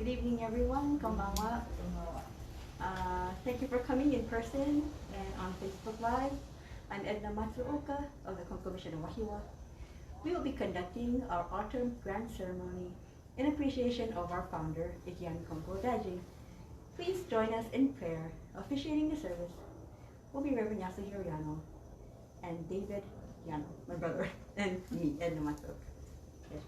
Good evening, everyone. Konbanwa. Thank you for coming in person and on Facebook Live. I'm Edna Matsuoka of the Konko Mission of Wahiawa. We will be conducting our autumn grand ceremony in appreciation of our founder, Konko Daijin. Please join us in prayer. Officiating the service will be Reverend Yasuhiro Yano and David Yano, my brother, and me, Edna Matsuoka. Yes,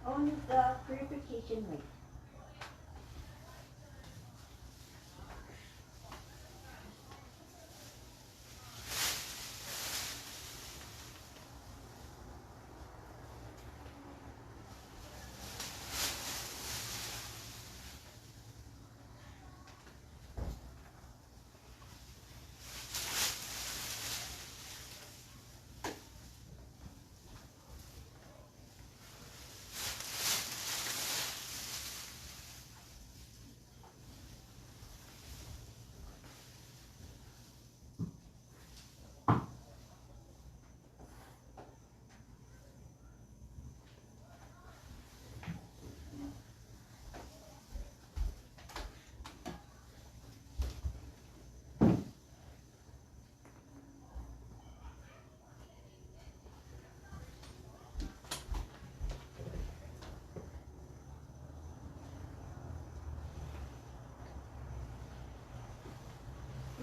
on the purification rate.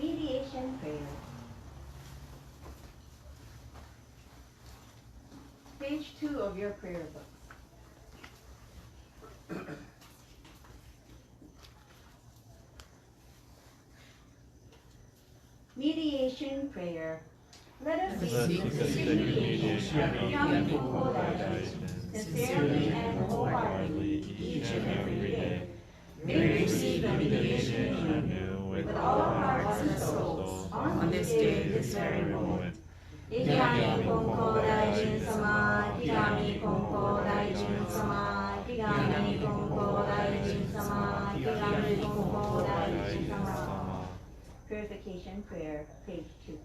Mediation prayer. Page 2 of your prayer book. Mediation prayer. Let us seek the mediation of young Konko Daijin, sincerely and wholeheartedly, each and every day. May we receive the mediation anew with all our hearts and souls on this day, this very moment. Ikigami Konko Daijin Sama, Ikigami Konko Daijin Sama, Ikigami Konko Daijin Sama, Ikigami Konko Daijin Sama. Purification Prayer, page 2.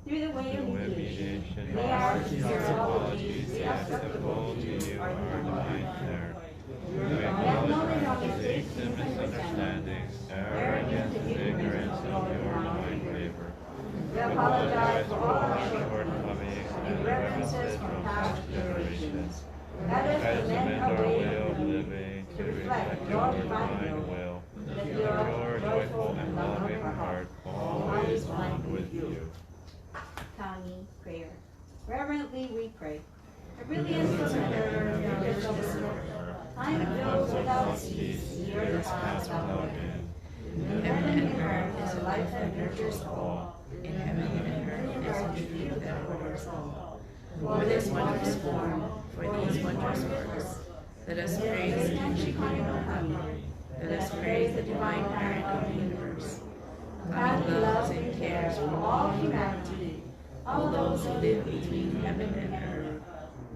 Through the way of mediation, may our sincere apologies be acceptable to you, our divine Lord. We acknowledge our mistakes and misunderstandings, arrogance and ignorance of your divine favor. We apologize for all our shortcomings and references from past generations. Let us amend our way of living to reflect your divine will. Let your joyful and loving heart always bond with you. Tangi prayer. Reverently we pray. A brilliant surrender, time fills without cease, the earth pass without end. In heaven and earth is a life that nurtures all. In heaven and earth is a truth that orders all. For this wondrous form, for these wondrous works, let us praise Tenchi Kami. Let us praise the divine parent of the universe. Kami loves and cares for all humanity, all those who live between heaven and earth.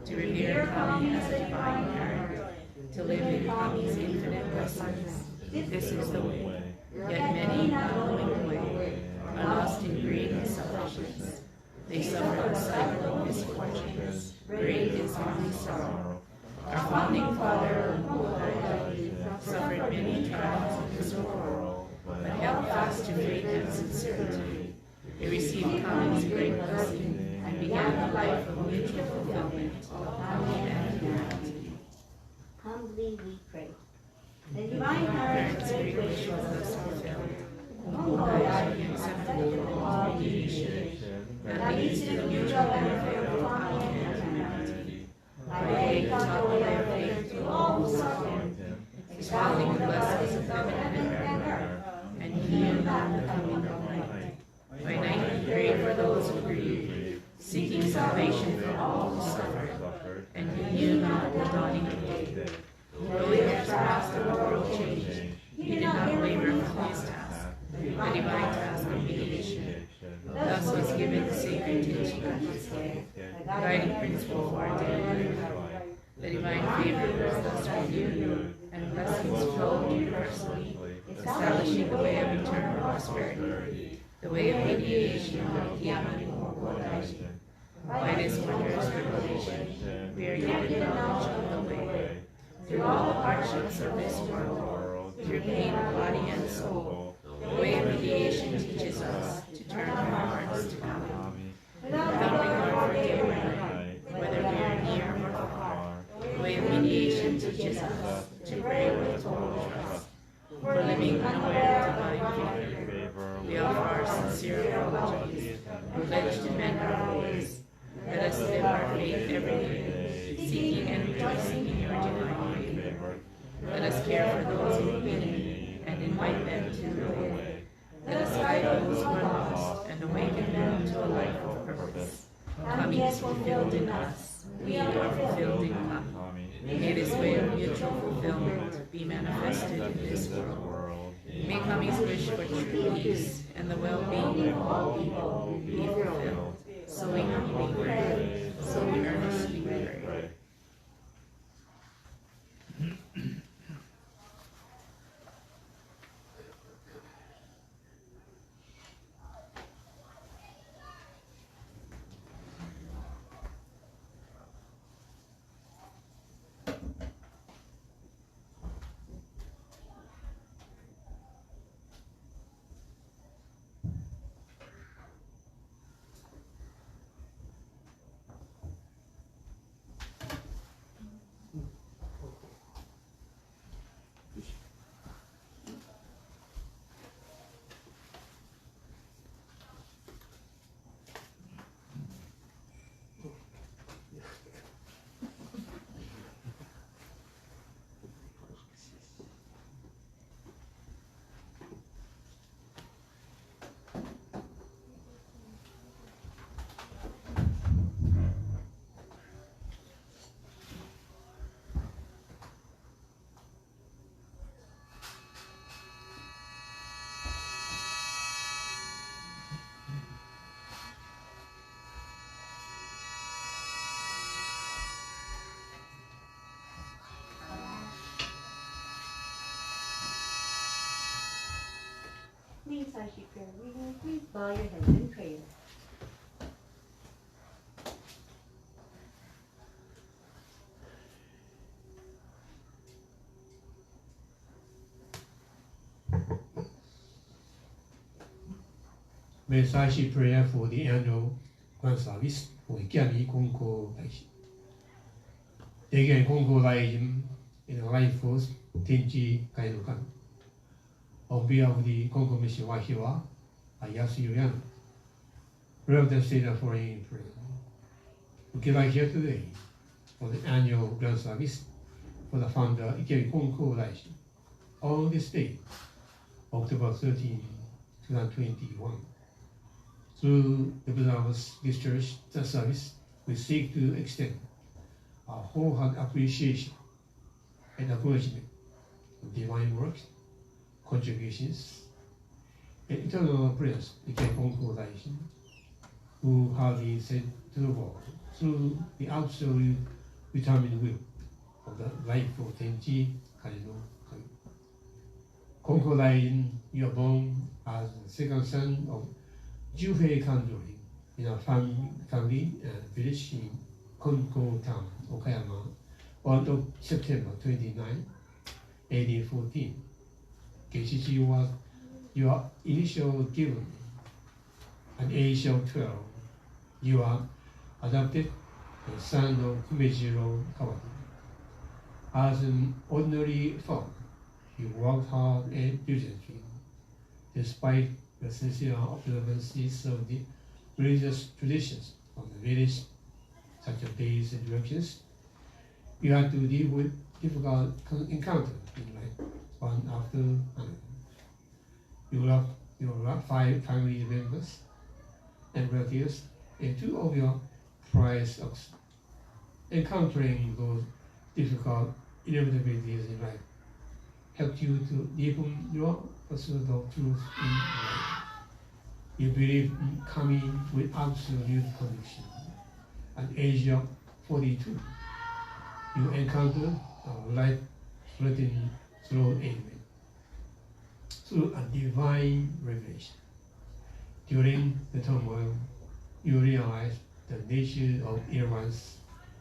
To revere Kami as a divine parent, to live in Kami's infinite blessings. This is the way. Yet many, not knowing the way, are lost in greed and selfishness. They suffer the cycle of misfortunes. Great is Kami's sorrow. Our founding father, Konko Daijin, suffered many trials in this world, but held fast to faith and sincerity. He received Kami's great blessing and began a life of mutual fulfillment of Kami and humanity. Humbly we pray. The divine parent's great wish was thus fulfilled. Konko Daijin accepted the law of mediation that leads to the mutual benefit of Kami and humanity. By way he taught the way of faith to all who sought him, expounding the blessings of heaven and earth, and he knew not the coming of night. By night he prayed for those who grieved, seeking salvation for all who suffered, and he knew not the dawning of day. Though years passed and the world changed, he did not waver from his task, the divine task of mediation. Thus was given the sacred teaching of his day, the guiding principle for our daily life. The divine favor was thus renewed, and blessings flowed universally, establishing the way of eternal prosperity, the way of mediation of Yano Konko Daijin. By this wondrous revelation, we are given knowledge of the way. Through all the hardships of this world, through pain of body and soul, the way of mediation teaches us to turn our hearts to Kami. Without regard for day or night, whether we are near or far, the way of mediation teaches us to pray with total trust. For living unaware of divine favor, we offer our sincere apologies and pledge to mend our ways. Let us live our faith every day, seeking and rejoicing in your divine favor. Let us care for those in need and invite them to the way. Let us guide those who are lost and awaken them to a life of purpose. Kami is fulfilled in us. We are fulfilled in Kami. May this way of mutual fulfillment be manifested in this world. May Kami's wish for true peace and the well-being of all people be fulfilled. So we humbly pray, so we earnestly pray. Please, I should pray reading. Please bow your heads in prayer. May I say prayer for the annual grand service for Ikami Konko Daijin. Again, Konko Daijin in a life force, Tenji Kainokan. On behalf of the Konko Mission of Wahiawa, I ask you, Yano, Reverend say the following prayer. We gather here today for the annual grand service for the founder Ikami Konko Daijin on this day, October 13, 2021. Through the Beloved Discharge service, we seek to extend our wholehearted appreciation and acknowledgement of divine works, contributions, and eternal prayers to Konko Daijin, who have been sent to the world through the absolute determined will of the life of Tenji Kaino Kami. Konko Daijin, you are born as the second son of Juhei Kandori in a family village in Konko Town, Okayama, on September 29, 1814. Keishichi was your initial given. At the age of 12, you are adopted the son of Kumejiro Kawaki. As an ordinary folk, you worked hard and diligently, despite the sincere observances of the religious traditions of the village, such as days and directions. You had to deal with difficult encounters in life, one after another. You love 5 family members and relatives, and 2 of your prized oxen. Encountering those difficult inevitabilities in life helped you to deepen your pursuit of truth in life. You believe in coming with absolute conviction. At the age of 42, you encountered a life-threatening throat ailment through a divine revelation. During the turmoil, you realized the nature of errors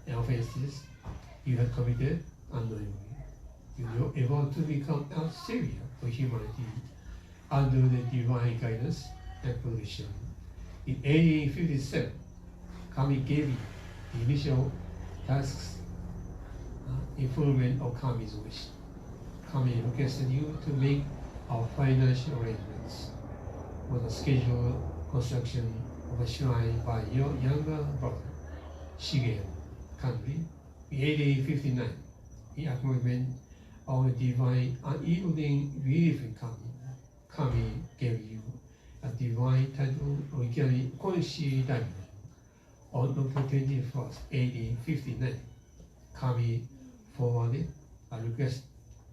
and offenses you had committed unknowingly. You were able to become a savior for humanity under the divine guidance and protection. In 1857, Kami gave you the initial tasks in fulfillment of Kami's wish. Kami requested you to make our financial arrangements for the scheduled construction of a shrine by your younger brother, Shigeo Kanri, in 1859. In acknowledgement of the divine unyielding belief in Kami gave you a divine title of Ikami Konshi Daimyo. On October 21st, 1859, Kami forwarded a request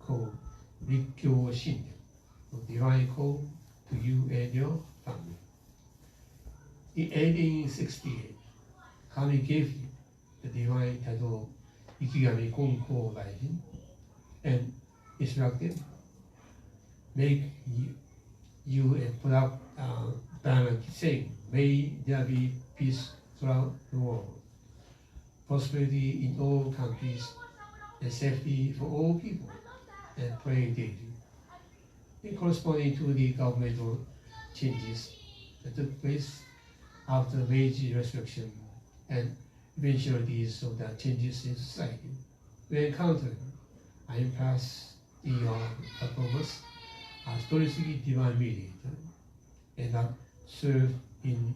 called Rikkyo Shinryo, a divine call to you and your family. In 1868, Kami gave you the divine title of Ikigami Konko Daijin and instructed, make you and put up a banner saying, may there be peace throughout the world, prosperity in all countries, and safety for all people, and pray daily. In corresponding to the governmental changes that took place after Meiji resurrection and eventualities of the changes in society, we encountered an impasse in your performance as Toritsugi divine mediator, and that served in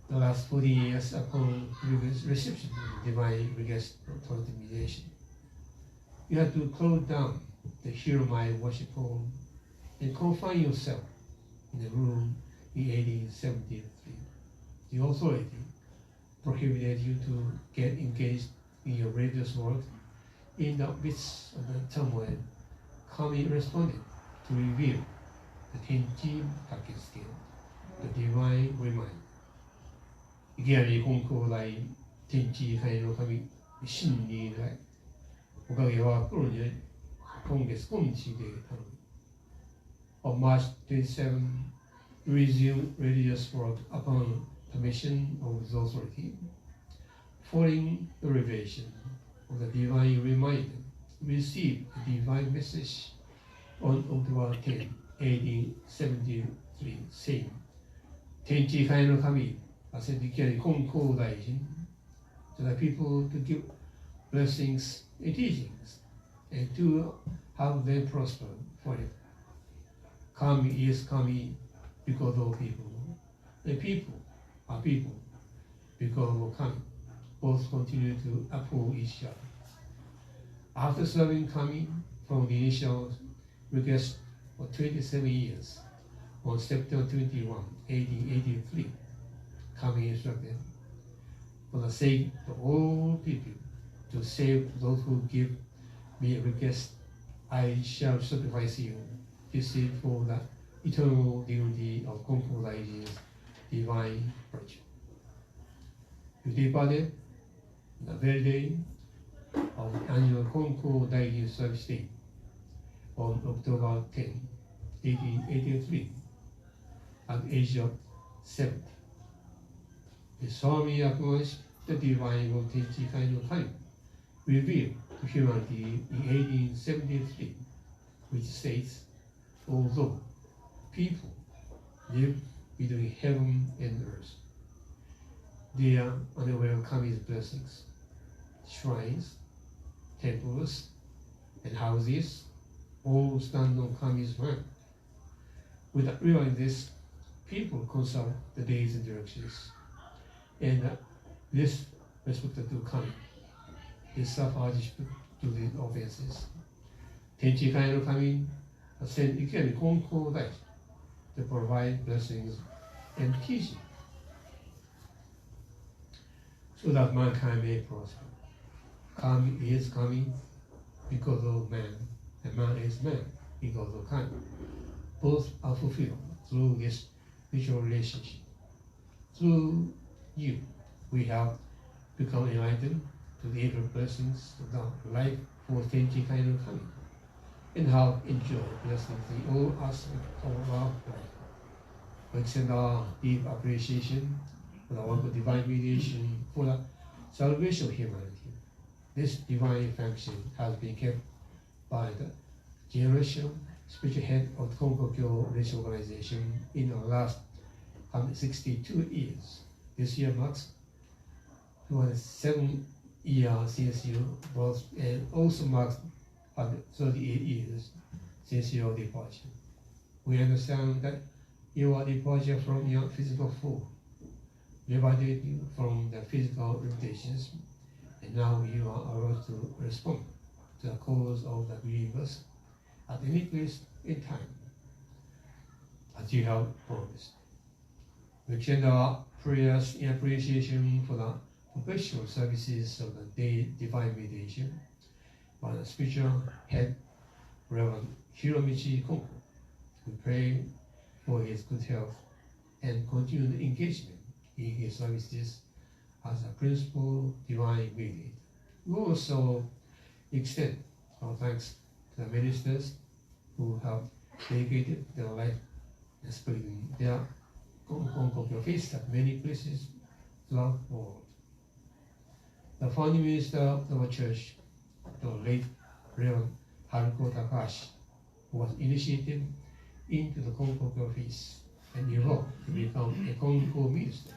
the last 40 years upon reception of the divine request for the mediation. You had to close down the Hiromai worship hall and confine yourself in a room in 1873. The authority prohibited you to get engaged in your religious work. In the midst of the turmoil, Kami responded to reveal the Tenji Takesuke, the divine reminder. Ikigami Konko Dai Tenji Kaino Kami Shinni Dai Okage wa 今月今日で on March 27, resumed religious work upon permission of the authority. Following the revelation of the divine reminder, received the divine message on October 10, 1873, saying, Tenchi Kai no Kami ascended Konko Daijin to the people to give blessings and teachings and to have them prosper forever. Kami is Kami because of people. The people are people because of Kami. Both continue to uphold each other. After serving Kami from the initial request for 27 years, on September 21, 1883, Kami instructed, for the sake of all people, to save those who give me a request, I shall sacrifice you. This is for the eternal dignity of Konko Daijin's divine virtue. You departed the very day of the annual Konko Daijin Service Day on October 10, 1883, at the age of 70. He solemnly acknowledged the divine will Tenchi Kai no Kami, revealed to humanity in 1873, which states, although people live between heaven and earth, they are unaware of Kami's blessings. Shrines, temples, and houses all stand on Kami's land. Without realizing this, people consult the days and directions, and this respect to Kami is sufficient to the offenses. Tenchi Kai no Kami sent again Konko Daijin to provide blessings and teaching so that mankind may prosper. Kami is Kami because of man, and man is man because of Kami. Both are fulfilled through this mutual relationship. Through you, we have become enlightened to the infinite blessings of the life for Tenchi Kai no Kami, and have enjoyed blessings in all aspects of our life. We extend our deep appreciation for the work of divine mediation for the salvation of humanity. This divine function has been kept by the generation spiritual head of the Konko Religious Organization in the last 162 years. This year marks 207 years since your birth, and also marks 38 years since your departure. We understand that your departure from your physical form liberated you from the physical limitations, and now you are allowed to respond to the cause of the believers at any place in time, as you have promised. We extend our prayers in appreciation for the perpetual services of the divine mediation by the spiritual head, Reverend Hiromichi Konko. We pray for his good health and continued engagement in his services as a principal divine mediator. We also extend our thanks to the ministers who have dedicated their life and spreading their Konko faith at many places throughout the world. The founding minister of our church, the late Reverend Haruko Takahashi, was initiated into the Konko faith and evolved to become a Konko minister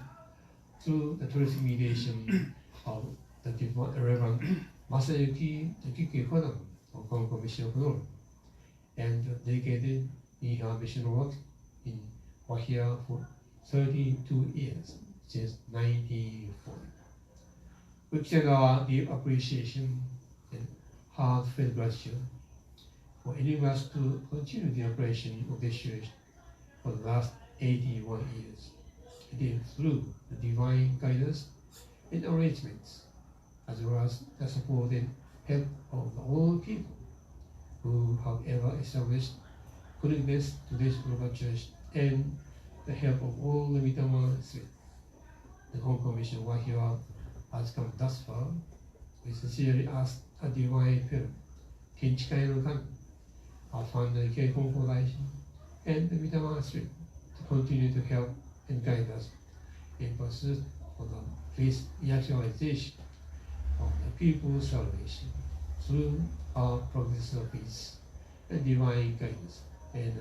through the Toritsugi mediation of the Reverend Masayuki Kikikonan of Konko Mission of Wahiawa, and dedicated in her mission work in Wahiawa for 32 years since 1940. We extend our deep appreciation and heartfelt gratitude for enabling us to continue the operation of this church for the last 81 years. It is through the divine guidance and arrangements, as well as the support and help of all people who have ever established connectedness to this global church, and the help of all the Mitama Spirit. The Konko Mission of Wahiawa has come thus far. We sincerely ask a divine parent, Tenchi Kai no Kami, our founder, Konko Daijin, and the Midama Street to continue to help and guide us in pursuit of the faith actualization of the people's salvation through our progress of peace and divine guidance and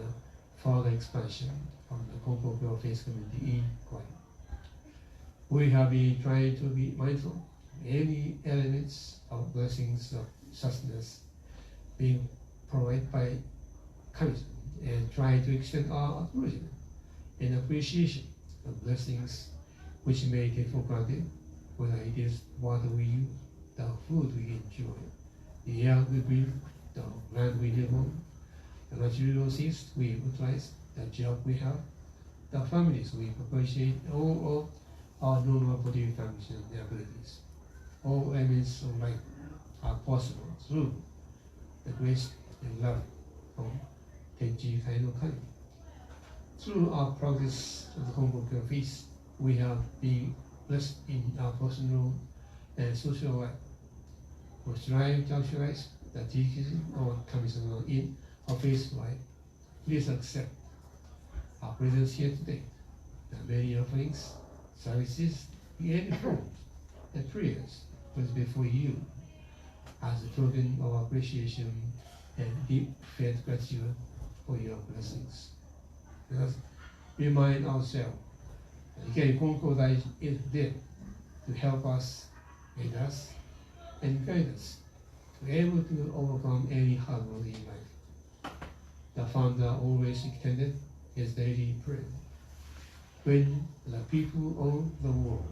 further expansion of the Konko faith community in Hawaii. We have been trying to be mindful of any elements of blessings of sustenance being provided by Kami and try to extend our acknowledgement and appreciation of blessings which may take for granted, whether it is water we use, the food we enjoy, the air we breathe, the land we live on, the material things we utilize, the job we have, the families we appreciate, all of our normal bodily functions and abilities. All elements of life are possible through the grace and love of Tenji Kaino Kami. Through our progress of the Konko feast, we have been blessed in our personal and social life. We strive to actualize the teaching of Kami-sama in our faith life. Please accept our presence here today, the many offerings, services, in any form, and prayers placed before you as a token of appreciation and deep faith gratitude for your blessings. Let us remind ourselves that again, Konko Daijin is there to help us, aid us, and guide us to be able to overcome any hurdle in life. The founder always extended his daily prayer. When the people of the world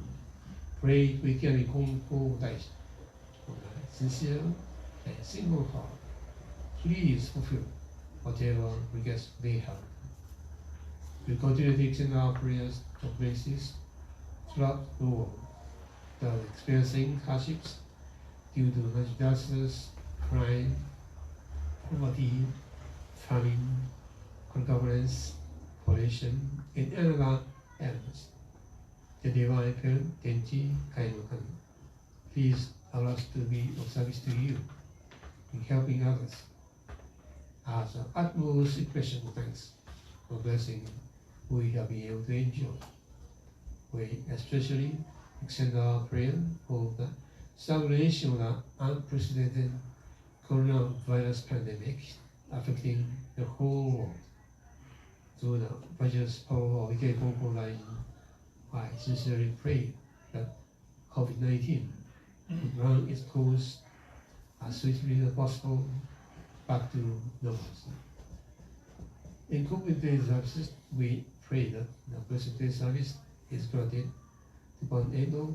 pray with Konko Daijin from a sincere and single heart, please fulfill whatever request they have. We continue to extend our prayers to places throughout the world that are experiencing hardships due to natural disasters, crime, poverty, famine, contaminants, pollution, and other elements. The Divine Parent, Tenji Kaino Kami, please allow us to be of service to you in helping others as an utmost expression of thanks for blessing we have been able to enjoy. We especially extend our prayer for the stagnation of the unprecedented coronavirus pandemic affecting the whole world. Through the righteous power of Konko Daijin, I sincerely pray that COVID-19 would run its course as swiftly as possible back to normalcy. In COVID Day services, we pray that the Blessed Day service is granted to Pan Edo.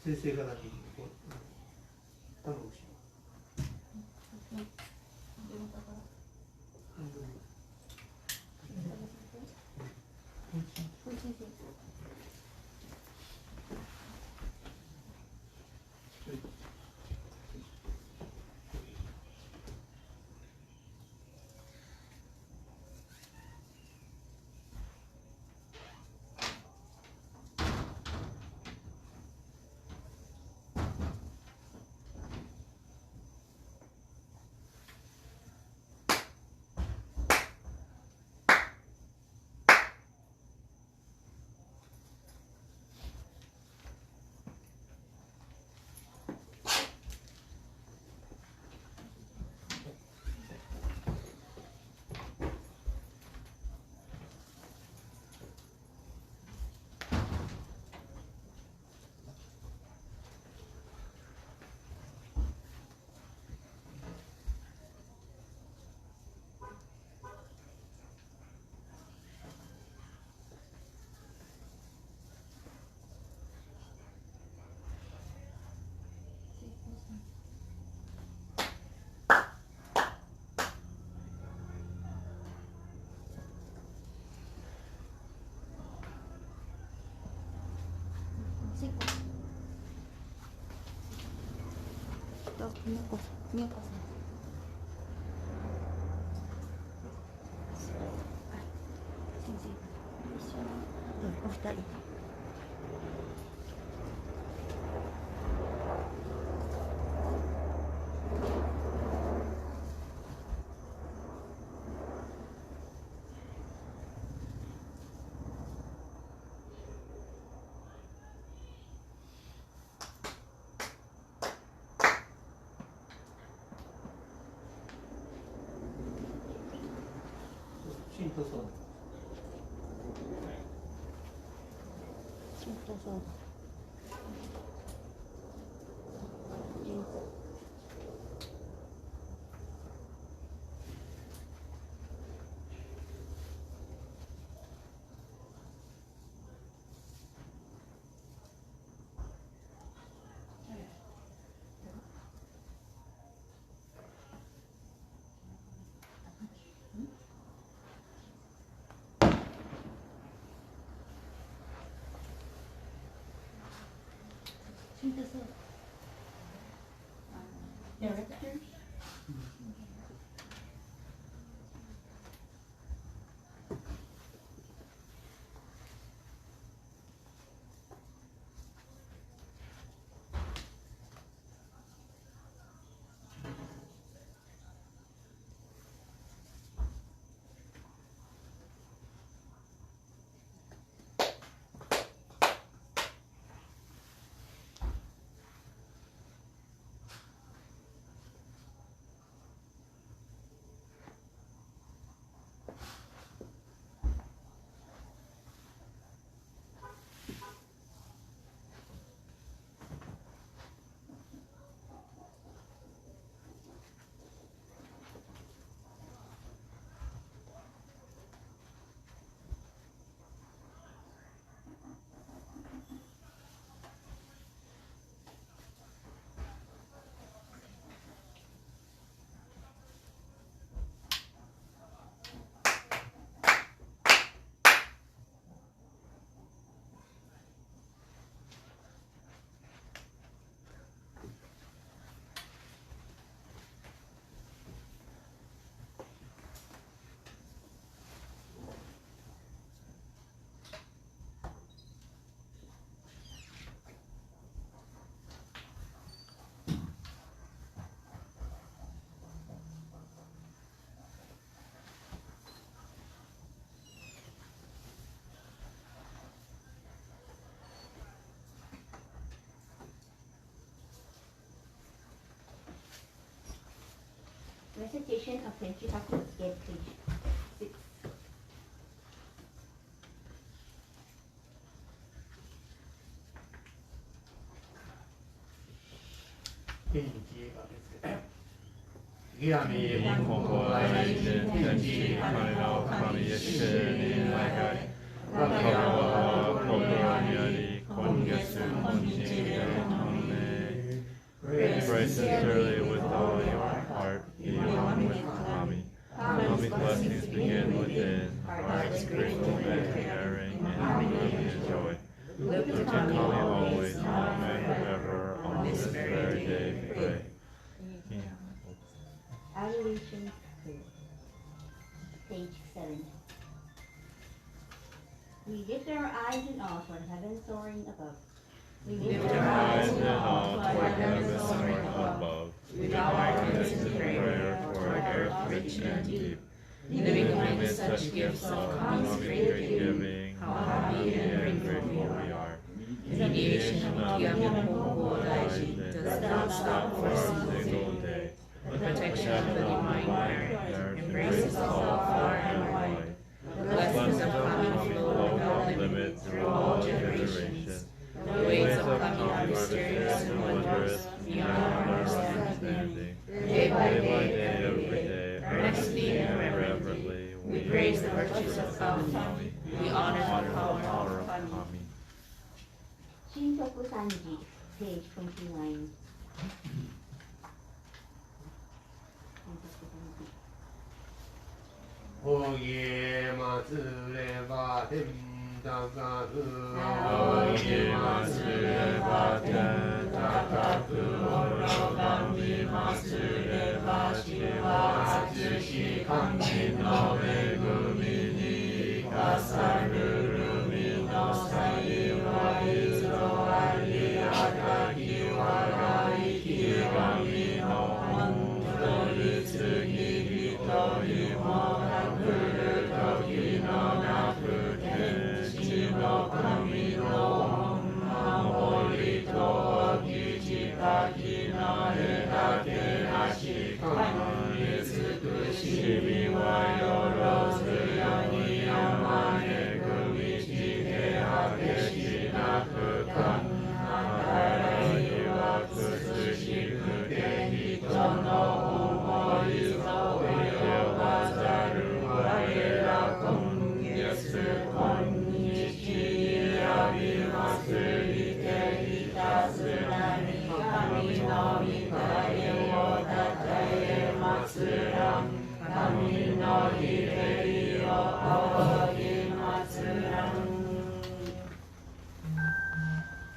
Senseiがだけ多分みよこさん。先生一緒に、お二人。シントソーダ。シントソーダ。Director? Recitation of Tenchi Taku Escape, page 6. Konko Daijin Tenchi Kano Kami Yeshe ni Naigai Wakawa Kokuranyari Kongetsu Konshin Tone. Pray sincerely with all your heart, be one with Kami. Kami's blessings begin within, hearts grateful and caring, and Kami joy. Look to Kami always, and ever on this very day pray. Adoration 2, page 7. We lift our eyes in awe for heaven soaring above. We Lift our eyes in awe toward heaven soaring above. We bow our heads in prayer for earth rich and deep. Living amid such gifts of Kami's great giving, how happy and grateful we are. Mediation of Konko Daijin does not stop for a single day. The protection of the divine mother embraces all far and wide. The blessings of Kami flow without limit through all generations. The ways of Kami are mysterious and wondrous beyond understanding. Day by day, every day, earnestly and reverently, we praise the virtues of Kami. We honor the power of Kami. Shintoku Sanji, page 29. Oye matsure ten takaku. Oye matsure ten takaku. きなへだけなし神に尽くし君はよろずよにあまねく道で果てしなくか働きは苦しくて人の思いぞ及ばざる我ら今月今日やびますりていたずらに神の御霊をたたえますらん神の日礼を仰ぎますらん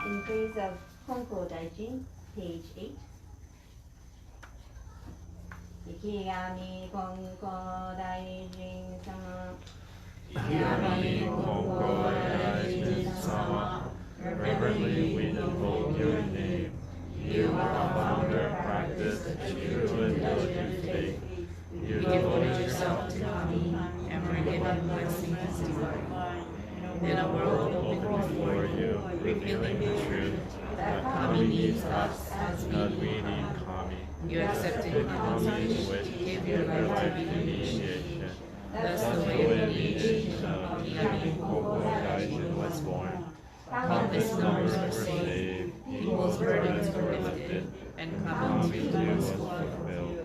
In praise of Konko Daijin, page 8. 生神Konko Daijin Sama. Yano Konko Daijin Sama. Reverently we invoke your name. You are the founder, practice the true and diligent faith. You devoted yourself to Kami and were given blessings divine. Then a world opened before you, revealing the truth that Kami needs us as we need Kami. You accepted Kami's wish to give your life to mediation. Thus the way of mediation of Yano Konko Daijin was born. Countless numbers were saved, people's burdens were lifted, and Kami's will was fulfilled.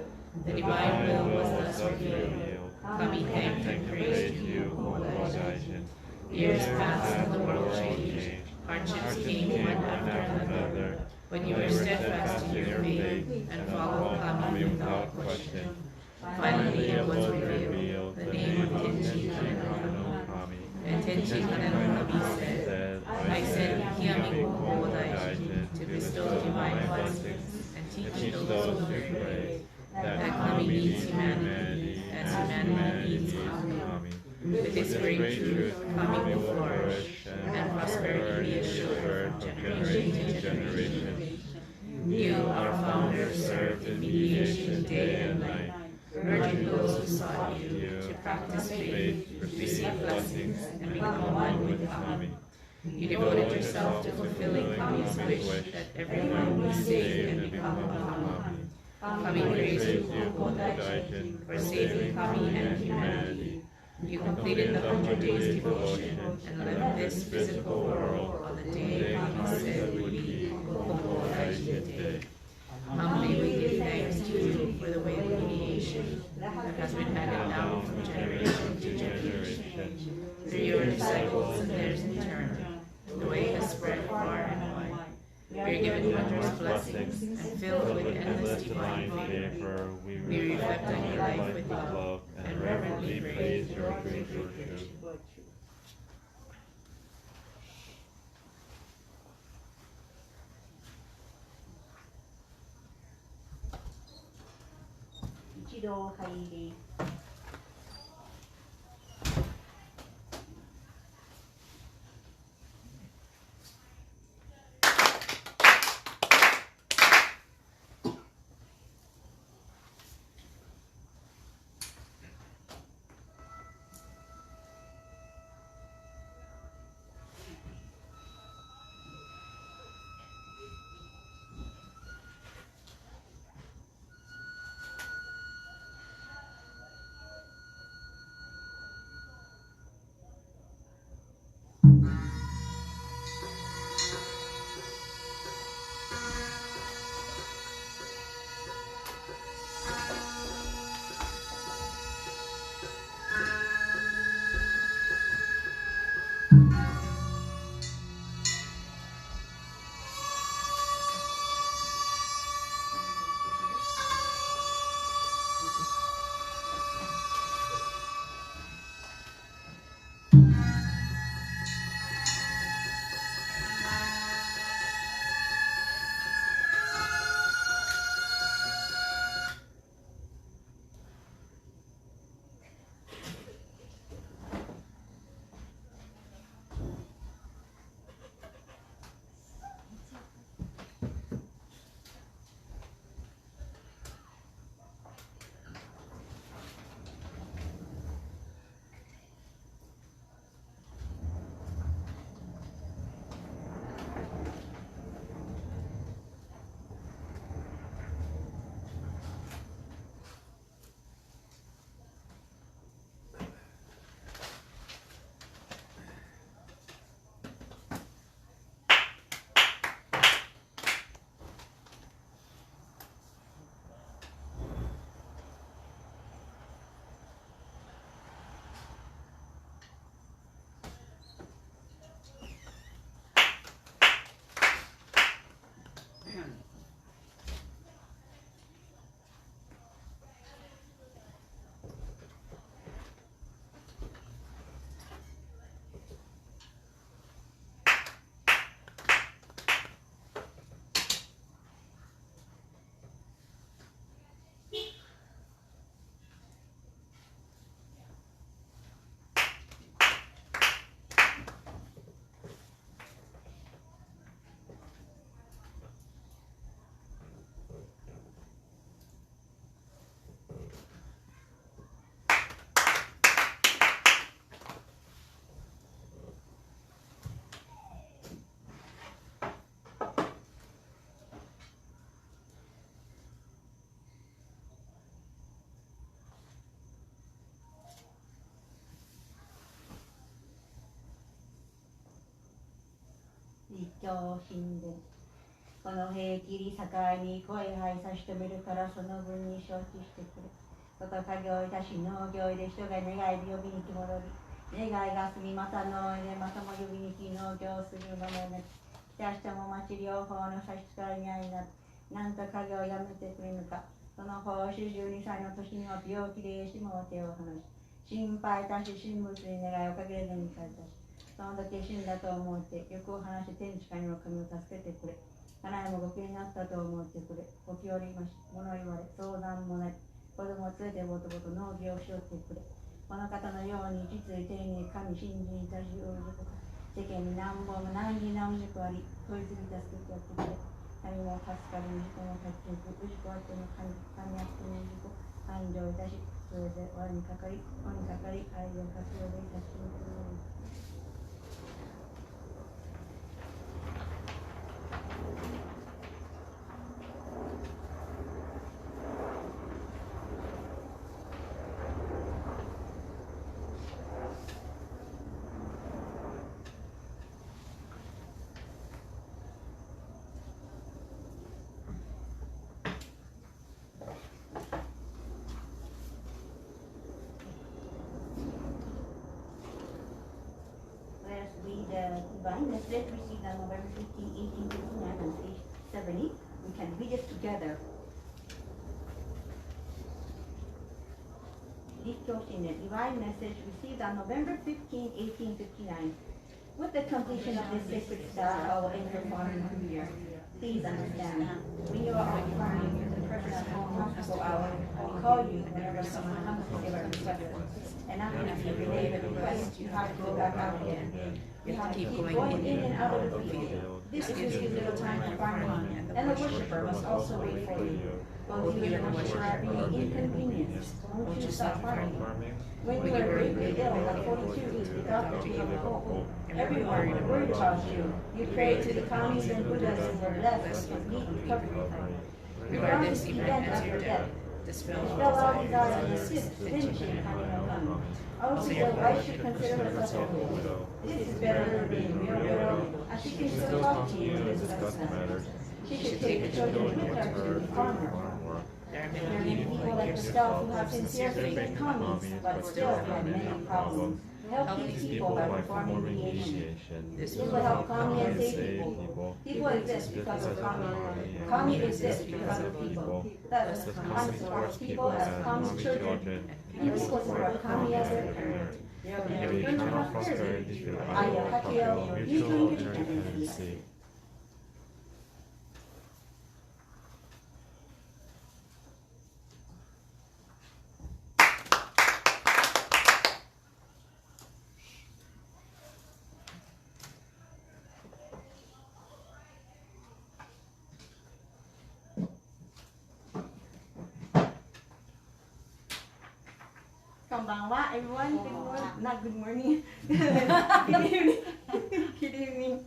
The divine will was thus revealed. Kami thanked and praised you, Konko Daijin. Years passed and the world changed. Hardships came one after another. When you were steadfast in your faith and followed Kami without question, finally it was revealed the name of Tenchi Hanano Kami. And Tenchi Hanano Kami said, I sent Yano Konko Daijin to bestow divine blessings and teach those who pray that Kami needs humanity as humanity needs Kami. With this great truth, Kami will flourish and prosperity be assured from generation to generation. You, our founder, served in mediation day and night, urging those who sought you to practice faith, receive blessings, and become one with Kami. You devoted yourself to fulfilling Kami's wish that everyone be saved and become Kami. Kami praised you, Konko Daijin, for saving Kami and humanity. You completed the 100 days devotion and left this physical world on the day Kami said would be Konko Daijin Day. Humbly we give thanks to you for the way of mediation that has been handed down from generation to generation. Through your disciples and theirs in turn, the way has spread far and wide. We are given wondrous blessings and filled with endless divine favor. We reflect on your life with love and reverently praise your great virtue. Ichido Haile. 立教神殿。この平切り境に声配差し止めるからその分に承知してくれ。外家業いたし農業いで人が願いで呼びに来戻り、願いが済みまた農でまたも呼びに来農業する間もなく、来た人も町両方の差し支えにあいなる。なんと家業をやめてくれぬか。その方42歳の年には病気でしも手を離し、心配いたし神仏に願いをかけるのにされたし、その時死んだと思って欲を離し天地下にも神を助けてくれ。家内もご気になったと思ってくれ。ごきおりまし物言われ相談もない。子供を連れてぼとぼと農業をしよってくれ。この方のように実に丁寧神信心いたしおることか。世間に何本も何に何軸あり、問いすぎ助けてやってくれ。神も助かる氏子も助けて、氏子あっての神あっての氏子、繁盛いたし、それで我にかかり、我にかかり、愛を活用でいたしめてくれる。The divine message received on November 15, 1859 on page 70. We can read it together. 立教神殿 divine message received on November 15, 1859. With the completion of this sacred style in your foreign year, please understand, when you are referring to the person at home hospital hour, we call you whenever someone comes to give a request. And after you relay the request, you have to go back out again. You have to keep going in and out of the field. This gives you little time for farming, and the worshiper must also wait for you. Both you and the worshiper are being inconvenienced. Won't you stop farming? When you are gravely ill at 42 weeks, the doctor gave up hope. Everyone would worry about you. You prayed to the kamis and buddhas and were left with complete recovery. Regard this event as your death. Dispel all desire and assist finishing Kami. Also, your wife should consider herself a widow. This is better than being real widow, as she can still talk to you to discuss matters. She should take the children with her to the farmer. There are many people like yourself who have sincere faith in Kamis, but still have many problems. Help these people by performing mediation. This will help Kami and save people. People exist because of Kami. Kami exists because of people. Thus, Kami supports people as Kami's children. People support Kami as their parent. There will be eternal prosperity. Aya Hakio, mutual independency. こんばんは everyone. Good morning. Not good morning. Good evening. Good evening.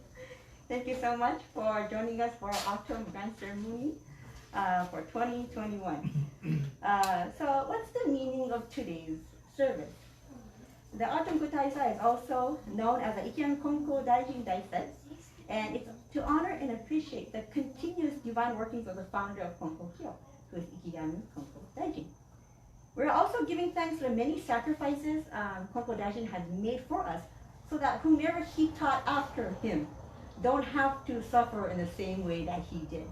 Thank you so much for joining us for our autumn grand ceremony for 2021. So what's the meaning of today's service? The autumn Godaisai is also known as the Konko Daijin Sama, and it's to honor and appreciate the continuous divine workings of the founder of Konko Kyo, who is Konko Daijin. We're also giving thanks for the many sacrifices Konko Daijin has made for us, so that whomever he taught after him don't have to suffer in the same way that he did.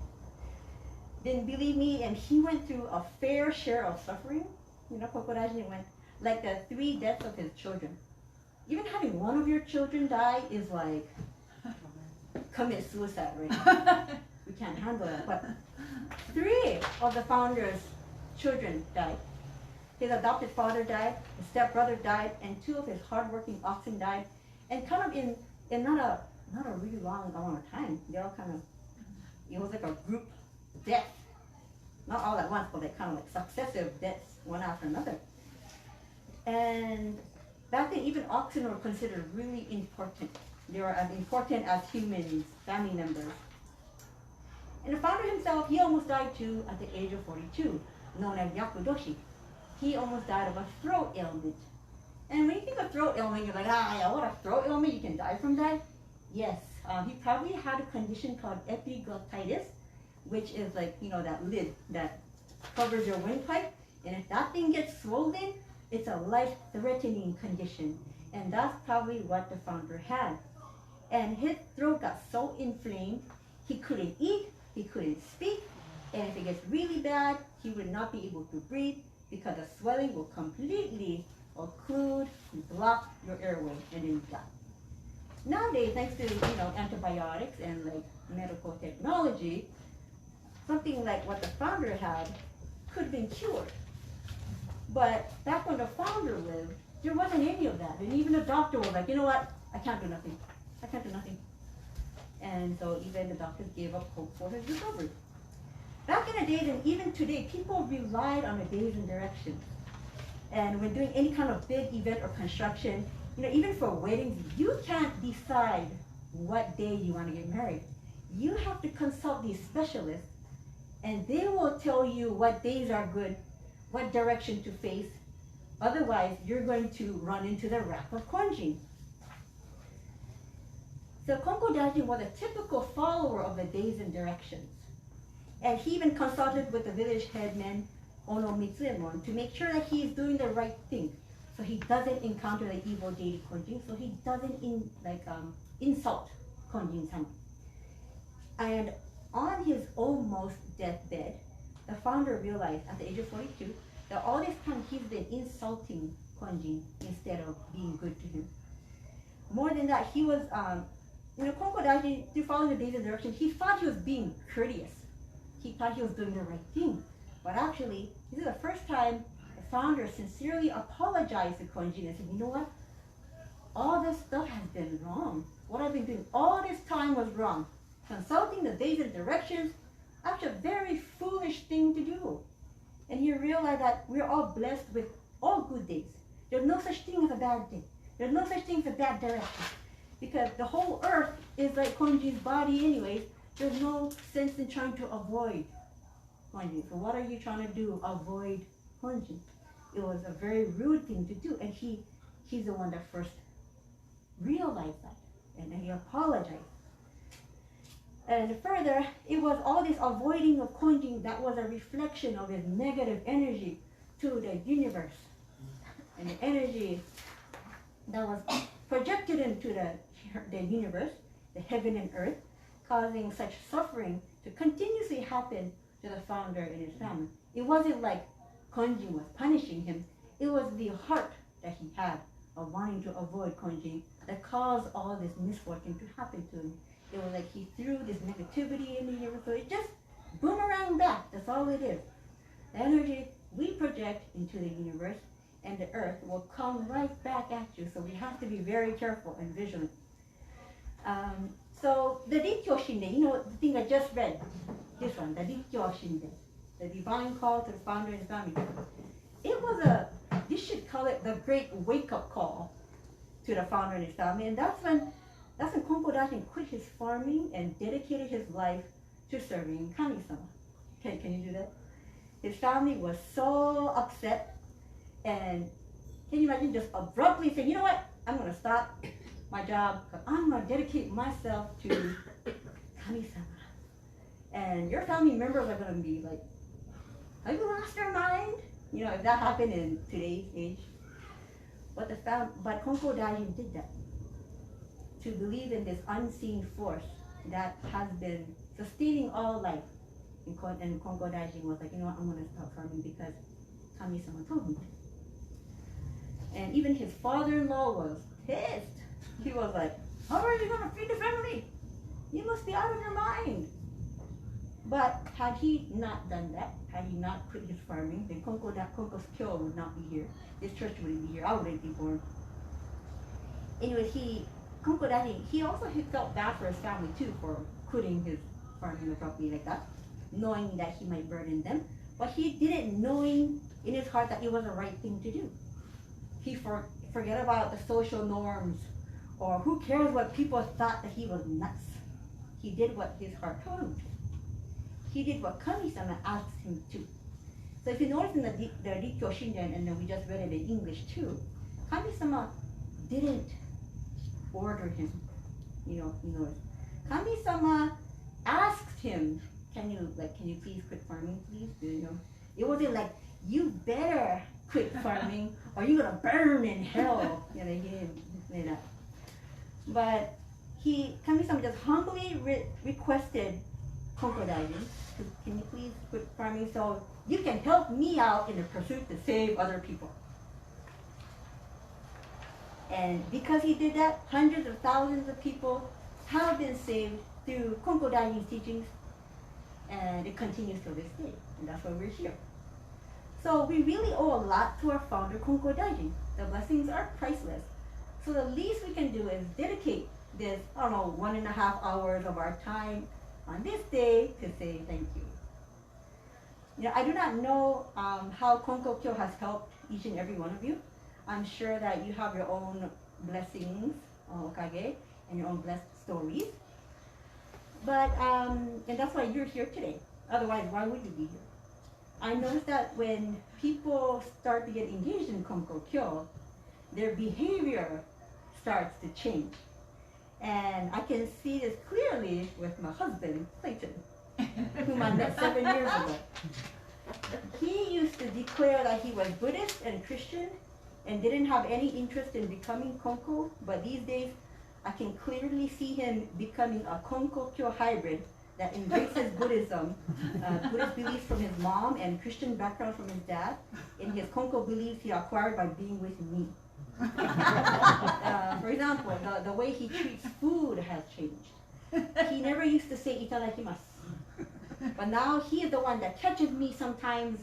Then believe me, and he went through a fair share of suffering. You know, Konko Daijin went like the 3 deaths of his children. Even having one of your children die is like commit suicide, right? We can't handle it. But 3 of the founder's children died. His adopted father died, his stepbrother died, and 2 of his hardworking oxen died. And kind of in not a really long amount of time. They all kind of, it was like a group death. Not all at once, but like kind of like successive deaths, one after another. And back then, even oxen were considered really important. They were as important as humans, family members. And the founder himself, he almost died too at the age of 42, known as Yakudoshi. He almost died of a throat ailment. And when you think of throat ailment, you're like, yeah, what a throat ailment, you can die from that? Yes, he probably had a condition called epiglottitis, which is like, that lid that covers your windpipe. And if that thing gets swollen, it's a life-threatening condition. And that's probably what the founder had. And his throat got so inflamed, he couldn't eat, he couldn't speak, and if it gets really bad, he would not be able to breathe because the swelling will completely occlude and block your airway, and then you die. Nowadays, thanks to antibiotics and like medical technology, something like what the founder had could have been cured. But back when the founder lived, there wasn't any of that. And even the doctor was like, you know what? I can't do nothing. I can't do nothing. And so even the doctors gave up hope for his recovery. Back in the days, and even today, people relied on the days and directions. And when doing any kind of big event or construction, even for weddings, you can't decide what day you want to get married. You have to consult these specialists, and they will tell you what days are good, what direction to face. Otherwise, you're going to run into the wrath of Konjin. So Konko Daijin was a typical follower of the days and directions. And he even consulted with the village headman, Ono Mitsuemon, to make sure that he's doing the right thing. So he doesn't encounter the evil deity Konjin, so he doesn't insult Konjin Sama. And on his almost deathbed, the founder realized at the age of 42 that all this time he's been insulting Konjin instead of being good to him. More than that, he was, Konko Daijin, through following the days and directions, he thought he was being courteous. He thought he was doing the right thing. But actually, this is the first time the founder sincerely apologized to Konjin and said, you know what? All this stuff has been wrong. What I've been doing all this time was wrong. Consulting the days and directions, actually a very foolish thing to do. And he realized that we're all blessed with all good days. There's no such thing as a bad day. There's no such thing as a bad direction. Because the whole earth is like Konjin's body anyways. There's no sense in trying to avoid Konjin. So what are you trying to do? Avoid Konjin. It was a very rude thing to do. And he's the one that first realized that. And then he apologized. And further, it was all this avoiding of Konjin that was a reflection of his negative energy to the universe. And the energy that was projected into the universe, the heaven and earth, causing such suffering to continuously happen to the founder and his family. It wasn't like Konjin was punishing him. It was the heart that he had of wanting to avoid Konjin that caused all this misfortune to happen to him. It was like he threw this negativity in the universe, so it just boomerang back. That's all it is. The energy we project into the universe and the earth will come right back at you, so we have to be very careful and vigilant. So the Rikkyo Shinden, the thing I just read, this one, the Rikkyo Shinden, the divine call to the founder and his family. It was you should call it the great wake-up call to the founder and his family, and that's when Konko Daijin quit his farming and dedicated his life to serving Kami-sama. Can you do that? His family was so upset, and can you imagine just abruptly saying, you know what, I'm going to stop my job, because I'm going to dedicate myself to Kami-sama. And your family members are going to be like, have you lost your mind? If that happened in today's age. But Konko Daijin did that. To believe in this unseen force that has been sustaining all life. And Konko Daijin was like, you know what, I'm going to stop farming because Kami-sama told me to. And even his father-in-law was pissed. He was like, how are you going to feed the family? You must be out of your mind. But had he not done that, had he not quit his farming, then Konko's kyo would not be here. This church wouldn't be here. I wouldn't be born. Anyways, Konko Daijin, he also felt bad for his family too for quitting his farming abruptly like that, knowing that he might burden them. But he didn't knowing in his heart that it was the right thing to do. He forget about the social norms, or who cares what people thought that he was nuts. He did what his heart told him to. He did what Kami-sama asked him to. So if you notice in the Rikkyo Shinden, and then we just read it in English too, Kami-sama didn't order him. Kami-sama asked him, can you please quit farming, please? You know, it wasn't like, you better quit farming or you're gonna burn in hell. You know, he didn't say that. But Kami-sama just humbly requested Konko Daijin, can you please quit farming so you can help me out in the pursuit to save other people. And because he did that, hundreds of thousands of people have been saved through Konko Daijin's teachings, and it continues to this day, and that's why we're here. So we really owe a lot to our founder, Konko Daijin. The blessings are priceless. So the least we can do is dedicate this, 1.5 hours of our time on this day to say thank you. You know, I do not know how Konko Kyo has helped each and every one of you. I'm sure that you have your own blessings, okage, and your own blessed stories. But, and that's why you're here today. Otherwise, why would you be here? I noticed that when people start to get engaged in Konko Kyo, their behavior starts to change. And I can see this clearly with my husband, Clayton, whom I met 7 years ago. He used to declare that he was Buddhist and Christian and didn't have any interest in becoming Konko, but these days I can clearly see him becoming a Konko Kyo hybrid that embraces Buddhism, Buddhist beliefs from his mom and Christian background from his dad, and his Konko beliefs he acquired by being with me. For example, the way he treats food has changed. He never used to say itadakimasu, but now he is the one that catches me sometimes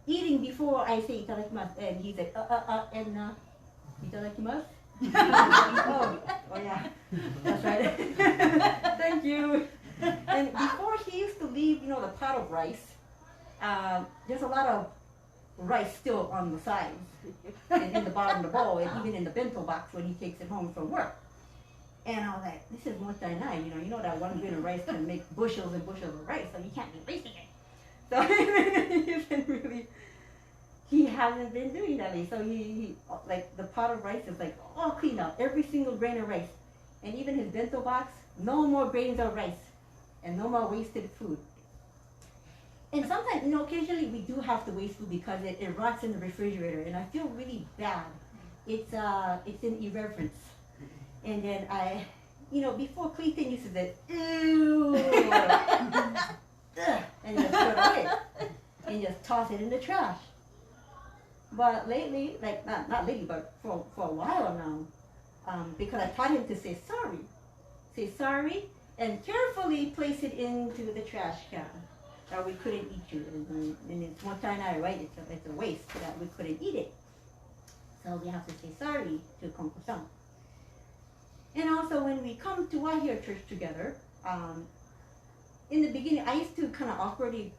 eating before I say itadakimasu, and he's like, Edna, itadakimasu? oh yeah, that's right. Thank you. And before he used to leave, the pot of rice, there's a lot of rice still on the sides and in the bottom of the bowl, and even in the bento box when he takes it home from work. And I was like, this is mottainai, you know that one grain of rice can make bushels and bushels of rice, so you can't be wasting it. So he hasn't been doing that. So he like the pot of rice is like all cleaned out, every single grain of rice. And even his bento box, no more grains of rice and no more wasted food. And sometimes, occasionally we do have to waste food because it rots in the refrigerator, and I feel really bad. It's an irreverence. And then before Clayton used to say, ew, and just throw it away, and just toss it in the trash. But lately, like not lately, but for a while now, because I taught him to say sorry, and carefully place it into the trash can, or we couldn't eat it. And it's mottainai, right? It's a waste that we couldn't eat it. So we have to say sorry to Konko-san. And also when we come to Wahiawa church together, in the beginning, I used to kind of awkwardly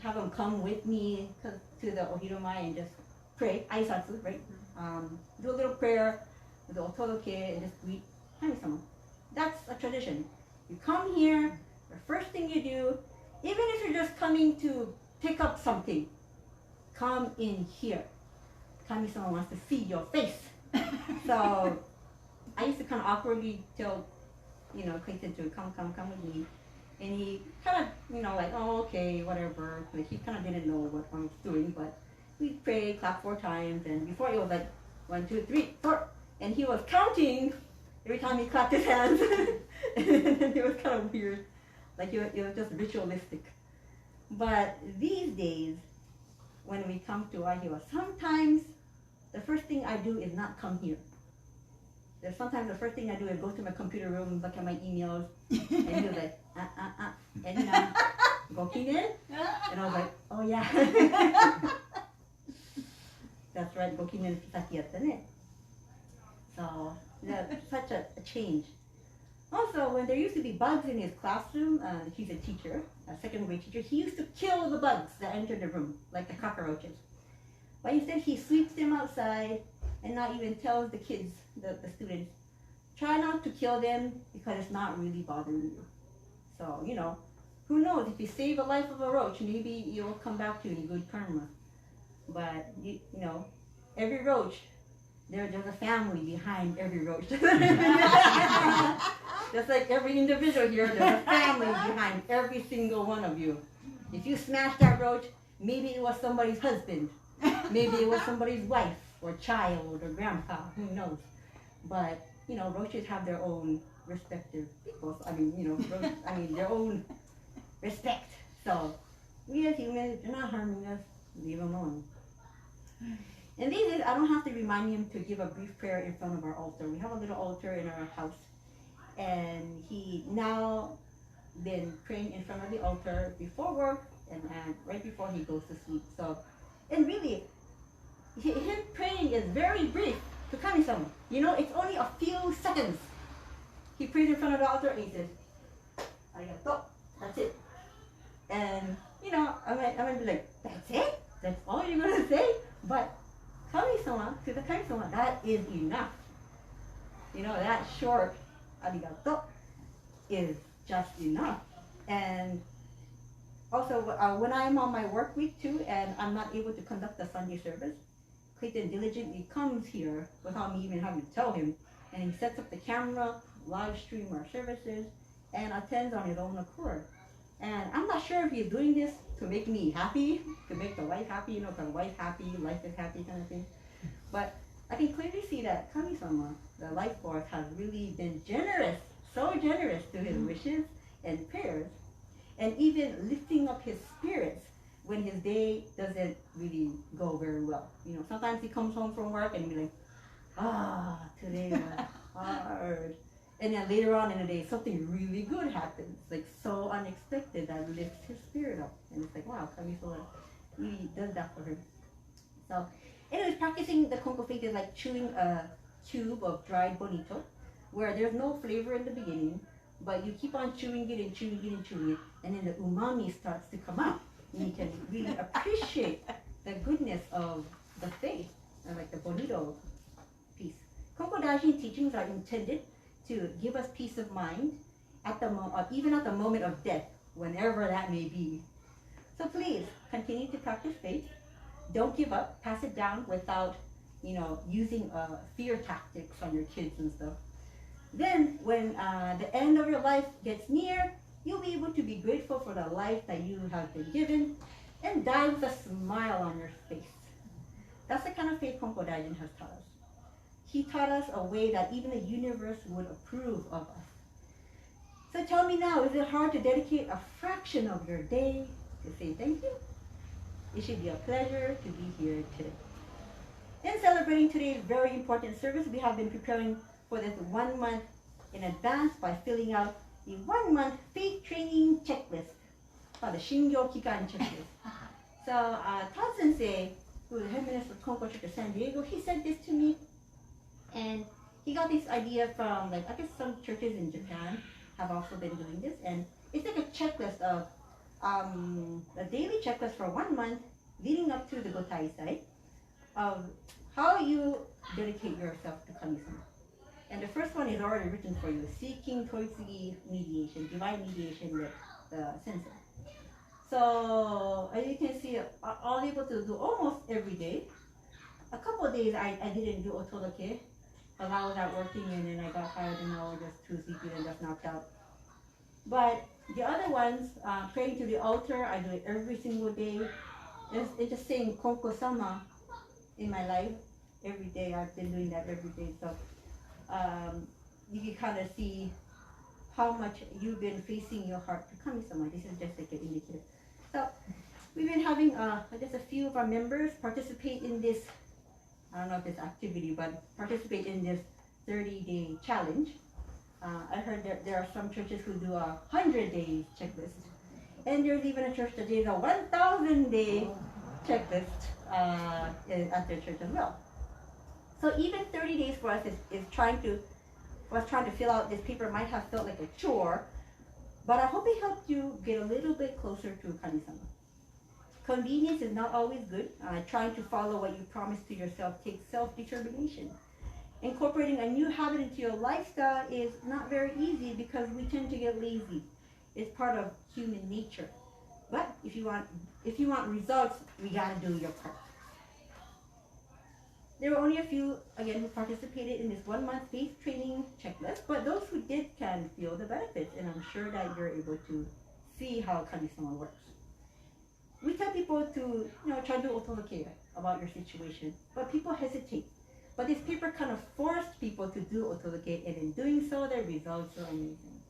have them come with me to the ohiromai and just pray, aisatsu, right? Do a little prayer with the otoroke and just greet Kami-sama. That's a tradition. You come here, the first thing you do, even if you're just coming to pick up something, come in here. Kami-sama wants to see your face. So I used to kind of awkwardly tell, Clayton to come with me. And he kind of, like, oh, okay, whatever. Like, he kind of didn't know what I was doing, but we prayed, clapped 4 times, and before it was like 1, 2, 3, 4, and he was counting every time he clapped his hands. And it was kind of weird, like it was just ritualistic. But these days, when we come to Wahiawa, sometimes the first thing I do is not come here. Sometimes the first thing I do is go to my computer room, look at my emails, and he was like, and Gokinen? And I was like, oh yeah. That's right, Gokinen Saki yatta ne. So that's such a change. Also, when there used to be bugs in his classroom, he's a teacher, a second grade teacher, he used to kill the bugs that entered the room, like the cockroaches. But instead he sweeps them outside and not even tells the kids, the students, try not to kill them because it's not really bothering you. So, who knows, if you save the life of a roach, maybe you'll come back to you in good karma. But, every roach, there's a family behind every roach. Just like every individual here, there's a family behind every single one of you. If you smash that roach, maybe it was somebody's husband, maybe it was somebody's wife or child or grandpa, who knows. But, roaches have their own respective people. Their own respect. So, we as humans, they're not harming us, leave them alone. And these days, I don't have to remind him to give a brief prayer in front of our altar. We have a little altar in our house. And he now been praying in front of the altar before work and right before he goes to sleep. So, and really, him praying is very brief to Kami-sama. It's only a few seconds. He prays in front of the altar and he says, "Arigato." That's it. And I might be like, "That's it? That's all you're gonna say?" But Kami-sama, to the Kami-sama, that is enough. That short "arigato" is just enough. And also, when I'm on my work week too, and I'm not able to conduct the Sunday service, Clayton diligently comes here without me even having to tell him, and he sets up the camera, live stream our services, and attends on his own accord. And I'm not sure if he's doing this to make me happy, to make the wife happy, because wife happy, life is happy kind of thing. But I can clearly see that Kami-sama, the life force, has really been generous, so generous to his wishes and prayers, and even lifting up his spirits when his day doesn't really go very well. Sometimes he comes home from work and he'll be like, today was hard. And then later on in the day, something really good happens, like so unexpected, that lifts his spirit up. And it's like, wow, Kami-sama really does that for him. So, anyways, practicing the Konko faith is like chewing a tube of dried bonito, where there's no flavor in the beginning, but you keep on chewing it and chewing it and chewing it, and then the umami starts to come out. And you can really appreciate the goodness of the faith, like the bonito piece. Konko Daijin teachings are intended to give us peace of mind even at the moment of death, whenever that may be. So please continue to practice faith. Don't give up. Pass it down without, using fear tactics on your kids and stuff. Then, when the end of your life gets near, you'll be able to be grateful for the life that you have been given and die with a smile on your face. That's the kind of faith Konko Daijin has taught us. He taught us a way that even the universe would approve of us. So tell me now, is it hard to dedicate a fraction of your day to say thank you? It should be a pleasure to be here today. In celebrating today's very important service, we have been preparing for this 1 month in advance by filling out the 1 month faith training checklist, called the Shingyo Kikan checklist. So Todd Sensei, who is the head minister of Konko Church of San Diego, he sent this to me, and he got this idea from, I guess some churches in Japan have also been doing this, and it's like a checklist of a daily checklist for 1 month leading up to the Godaisai of how you dedicate yourself to Kami-sama. And the first one is already written for you: seeking Toritsugi mediation, divine mediation with the sensei. So as you can see, I was able to do almost every day. A couple of days I didn't do otoloke because I was out working, and then I got tired and I was just too sleepy and just knocked out. But the other ones, praying to the altar, I do it every single day. It's just saying Konko Sama in my life every day. I've been doing that every day. So you can kind of see how much you've been facing your heart to Kami-sama. This is just like an indicator. So we've been having, I guess, a few of our members participate in this, I don't know if it's activity, but participate in this 30-day challenge. I heard that there are some churches who do a 100-day checklist. And there's even a church that does a 1,000-day checklist at their church as well. So even 30 days for us is trying to fill out this paper might have felt like a chore, but I hope it helped you get a little bit closer to Kami-sama. Convenience is not always good. Trying to follow what you promise to yourself takes self-determination. Incorporating a new habit into your lifestyle is not very easy because we tend to get lazy. It's part of human nature. But if you want results, we gotta do your part. There were only a few, again, who participated in this 1-month faith training checklist, but those who did can feel the benefits, and I'm sure that you're able to see how Kami-sama works. We tell people to, try to do otoloke about your situation, but people hesitate. But this paper kind of forced people to do otoloke, and in doing so, their results are amazing.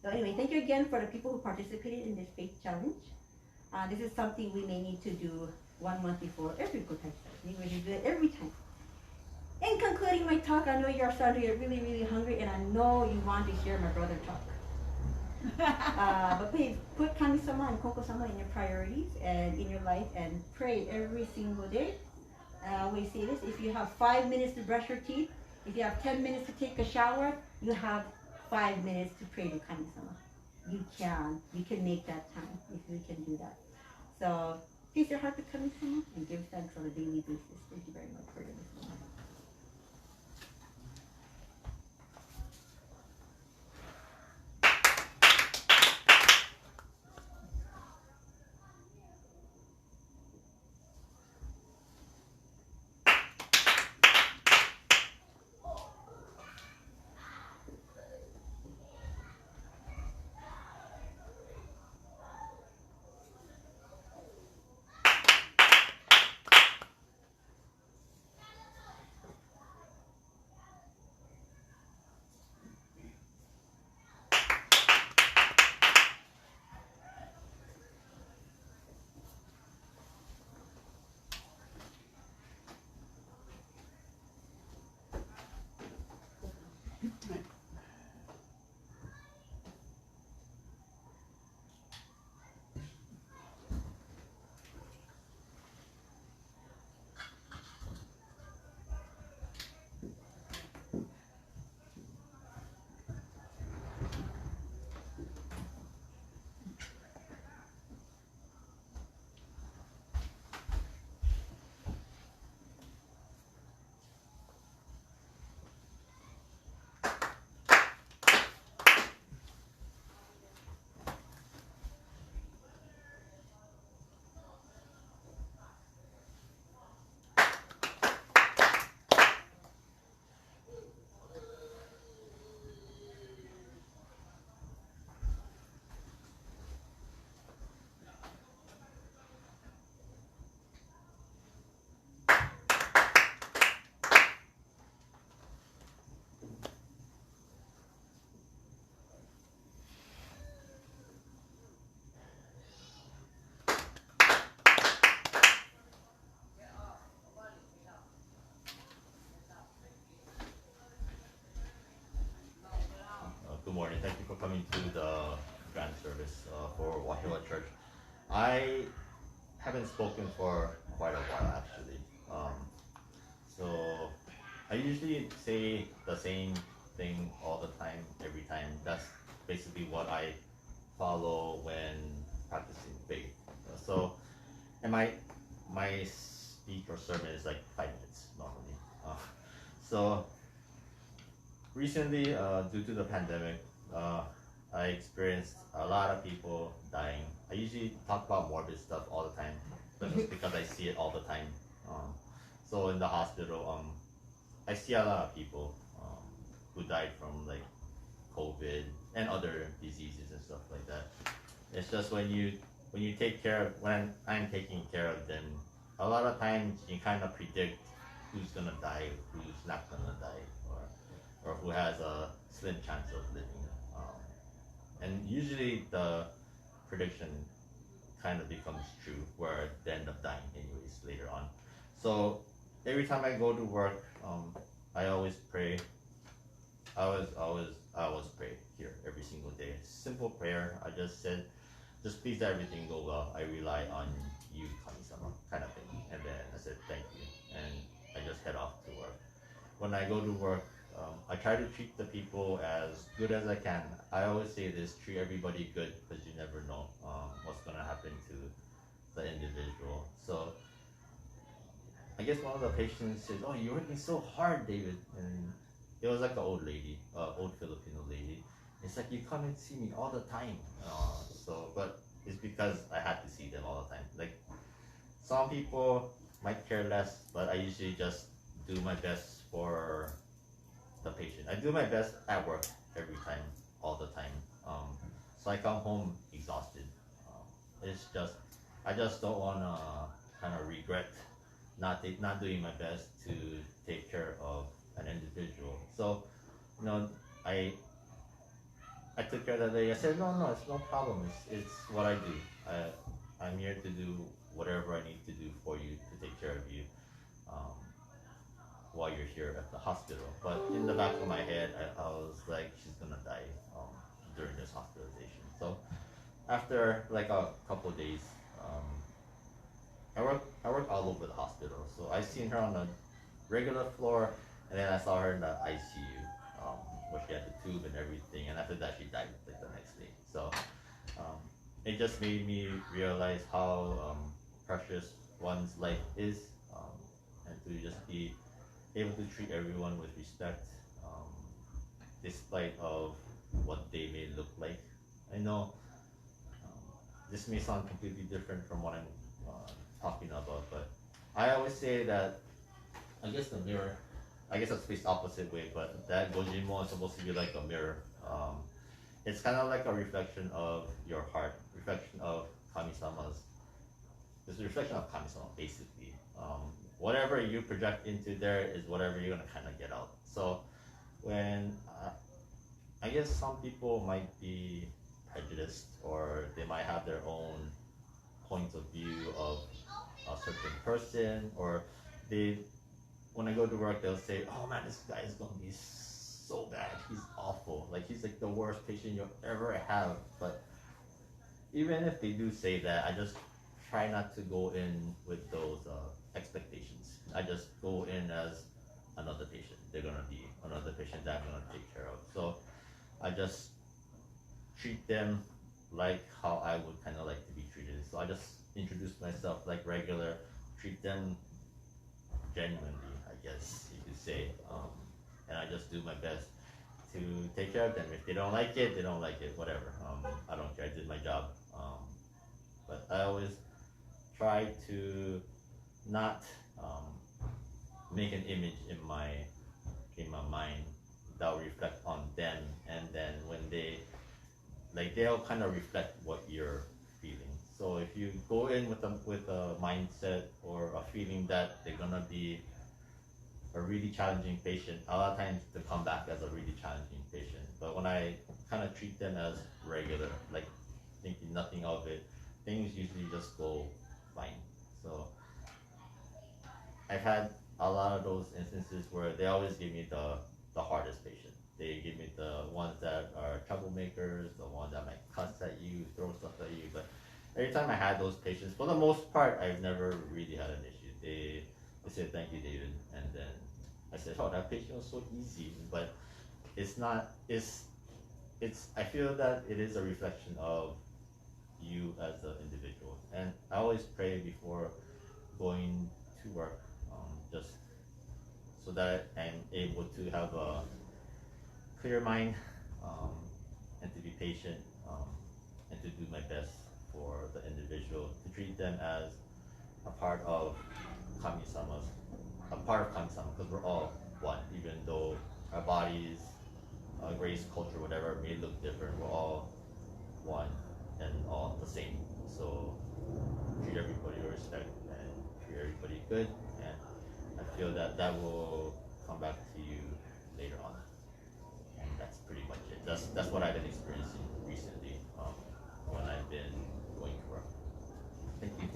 So anyway, thank you again for the people who participated in this faith challenge. This is something we may need to do 1 month before every Godaisai. We should do it every time. In concluding my talk, I know you're starting to get really, really hungry, and I know you want to hear my brother talk. But please put Kami-sama and Konko-sama in your priorities and in your life, and pray every single day. I always say this: if you have 5 minutes to brush your teeth, if you have 10 minutes to take a shower, you have 5 minutes to pray to Kami-sama. You can make that time if you can do that. So please your heart to Kami-sama and give thanks on a daily basis. Thank you very much for listening. Good morning. Thank you for coming to the grand service for Wahiawa Church. I haven't spoken for quite a while actually. So I usually say the same thing all the time, every time. That's basically what I follow when practicing faith. So, and my speech or sermon is like 5 minutes normally. So recently, due to the pandemic, I experienced a lot of people dying. I usually talk about morbid stuff all the time, but just because I see it all the time. So in the hospital, I see a lot of people who died from like COVID and other diseases and stuff like that. It's just when I'm taking care of them, a lot of times you kind of predict who's gonna die, who's not gonna die, or who has a slim chance of living. And usually the prediction kind of becomes true, where they end up dying anyways later on. So every time I go to work, I always pray. I always pray here every single day. Simple prayer. I just said, just please that everything go well. I rely on you, Kami-sama, kind of thing. And then I said thank you, and I just head off to work. When I go to work, I try to treat the people as good as I can. I always say this: treat everybody good, because you never know what's gonna happen to the individual. So I guess one of the patients says, "Oh, you're working so hard, David," and it was like an old lady, old Filipino lady. It's like, you come and see me all the time. But it's because I had to see them all the time. Like some people, might care less, but I usually just do my best for the patient. I do my best at work every time, all the time. So I come home exhausted. It's just, I just don't want to kind of regret not doing my best to take care of an individual. So, you know, I took care that day. I said, no, it's no problem. It's what I do. I'm here to do whatever I need to do for you to take care of you while you're here at the hospital. But in the back of my head, I was like, she's gonna die during this hospitalization. So after like a couple of days, I work all over the hospital. So I seen her on the regular floor, and then I saw her in the ICU, where she had the tube and everything. And after that, she died like the next day. So it just made me realize how precious one's life is, and to just be able to treat everyone with respect, despite of what they may look like. I know this may sound completely different from what I'm talking about, but I always say that, I guess the mirror, I guess it's faced opposite way, but that Gojinmo is supposed to be like a mirror. It's kind of like a reflection of your heart, reflection of Kami-sama's. It's a reflection of Kami-sama, basically. Whatever you project into there is whatever you're gonna kind of get out. So when I guess some people might be prejudiced, or they might have their own points of view of a certain person, or when I go to work, they'll say, oh man, this guy is gonna be so bad, he's awful, like he's like the worst patient you'll ever have. But even if they do say that, I just try not to go in with those expectations. I just go in as another patient. They're gonna be another patient that I'm gonna take care of. So I just treat them like how I would kind of like to be treated. So I just introduce myself like regular, treat them genuinely, I guess you could say, and I just do my best to take care of them. If they don't like it, they don't like it, whatever. I don't care, I did my job. But I always try to not make an image in my mind that will reflect on them, and then when they'll kind of reflect what you're feeling. So if you go in with a mindset or a feeling that they're gonna be a really challenging patient, a lot of times they come back as a really challenging patient. But when I kind of treat them as regular, like thinking nothing of it, things usually just go fine. So I've had a lot of those instances where they always give me the hardest patient. They give me the ones that are troublemakers, the ones that might cuss at you, throw stuff at you. But every time I had those patients, for the most part, I've never really had an issue. They said, thank you, David. And then I said, oh, that patient was so easy. But it's not, I feel that it is a reflection of you as an individual. And I always pray before going to work, just so that I'm able to have a clear mind, and to be patient, and to do my best for the individual, to treat them as a part of Kami-sama's, because we're all one, even though our bodies, race, culture, whatever may look different, we're all one and all the same. So treat everybody with respect and treat everybody good, and I feel that will come back to you later on. And that's pretty much it. That's what I've been experiencing recently, when I've been going to work. Thank you.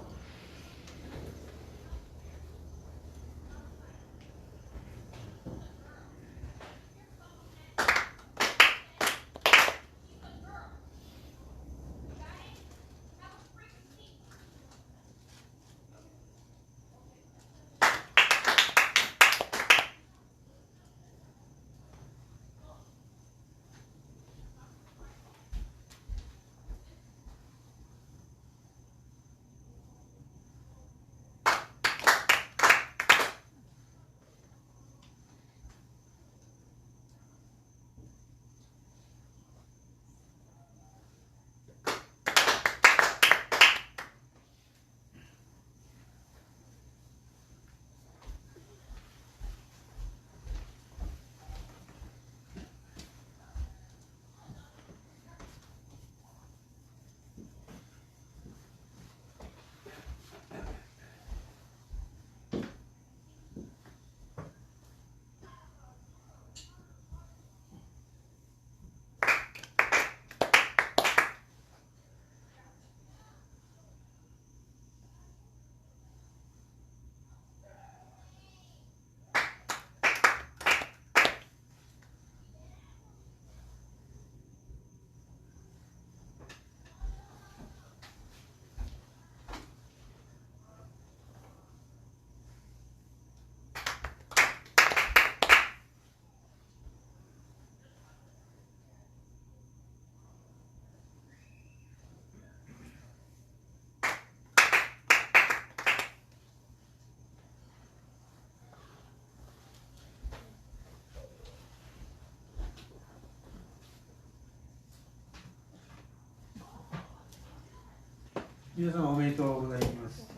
皆様おめでとうございます。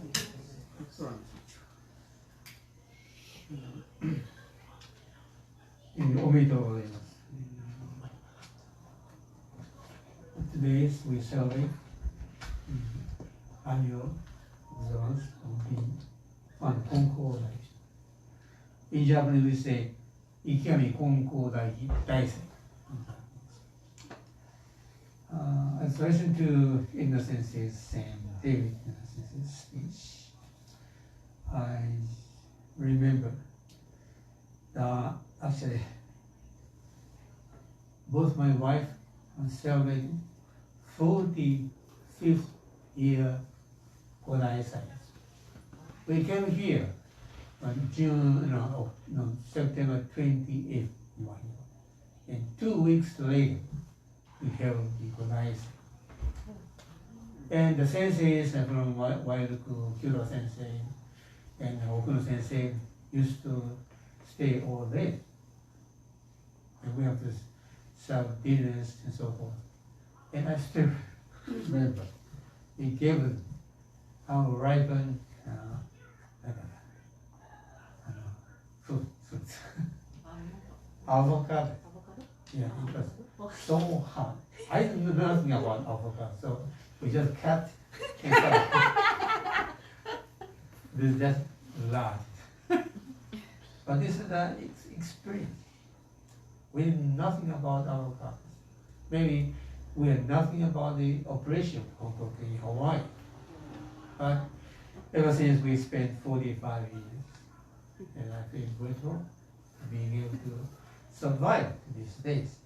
おめでとうございます。Today we celebrate annual observance of the Konko Daijin. In Japanese we say Ikami Konko Daijin Sama. As I listened to Edna Sensei's Sermon, David Edna Sensei's speech, I remember that actually both my wife and celebrating 45th year Godaisai. We came here on September 28th, and 2 weeks later we held the Godaisai. And the senseis from Wairuku, Kyuro Sensei, and Okuno Sensei used to stay all day. And we have to serve dinners and so forth. And I still remember he gave us our ripened fruits. Avocado. Yeah, it was so hard. I didn't know nothing about avocado, so we just cut and cut. This just laughed. But this is the experience. We knew nothing about avocados. Maybe we had nothing about the operation of Konko in Hawaii. But ever since we spent 45 years, and I feel grateful for being able to survive these days.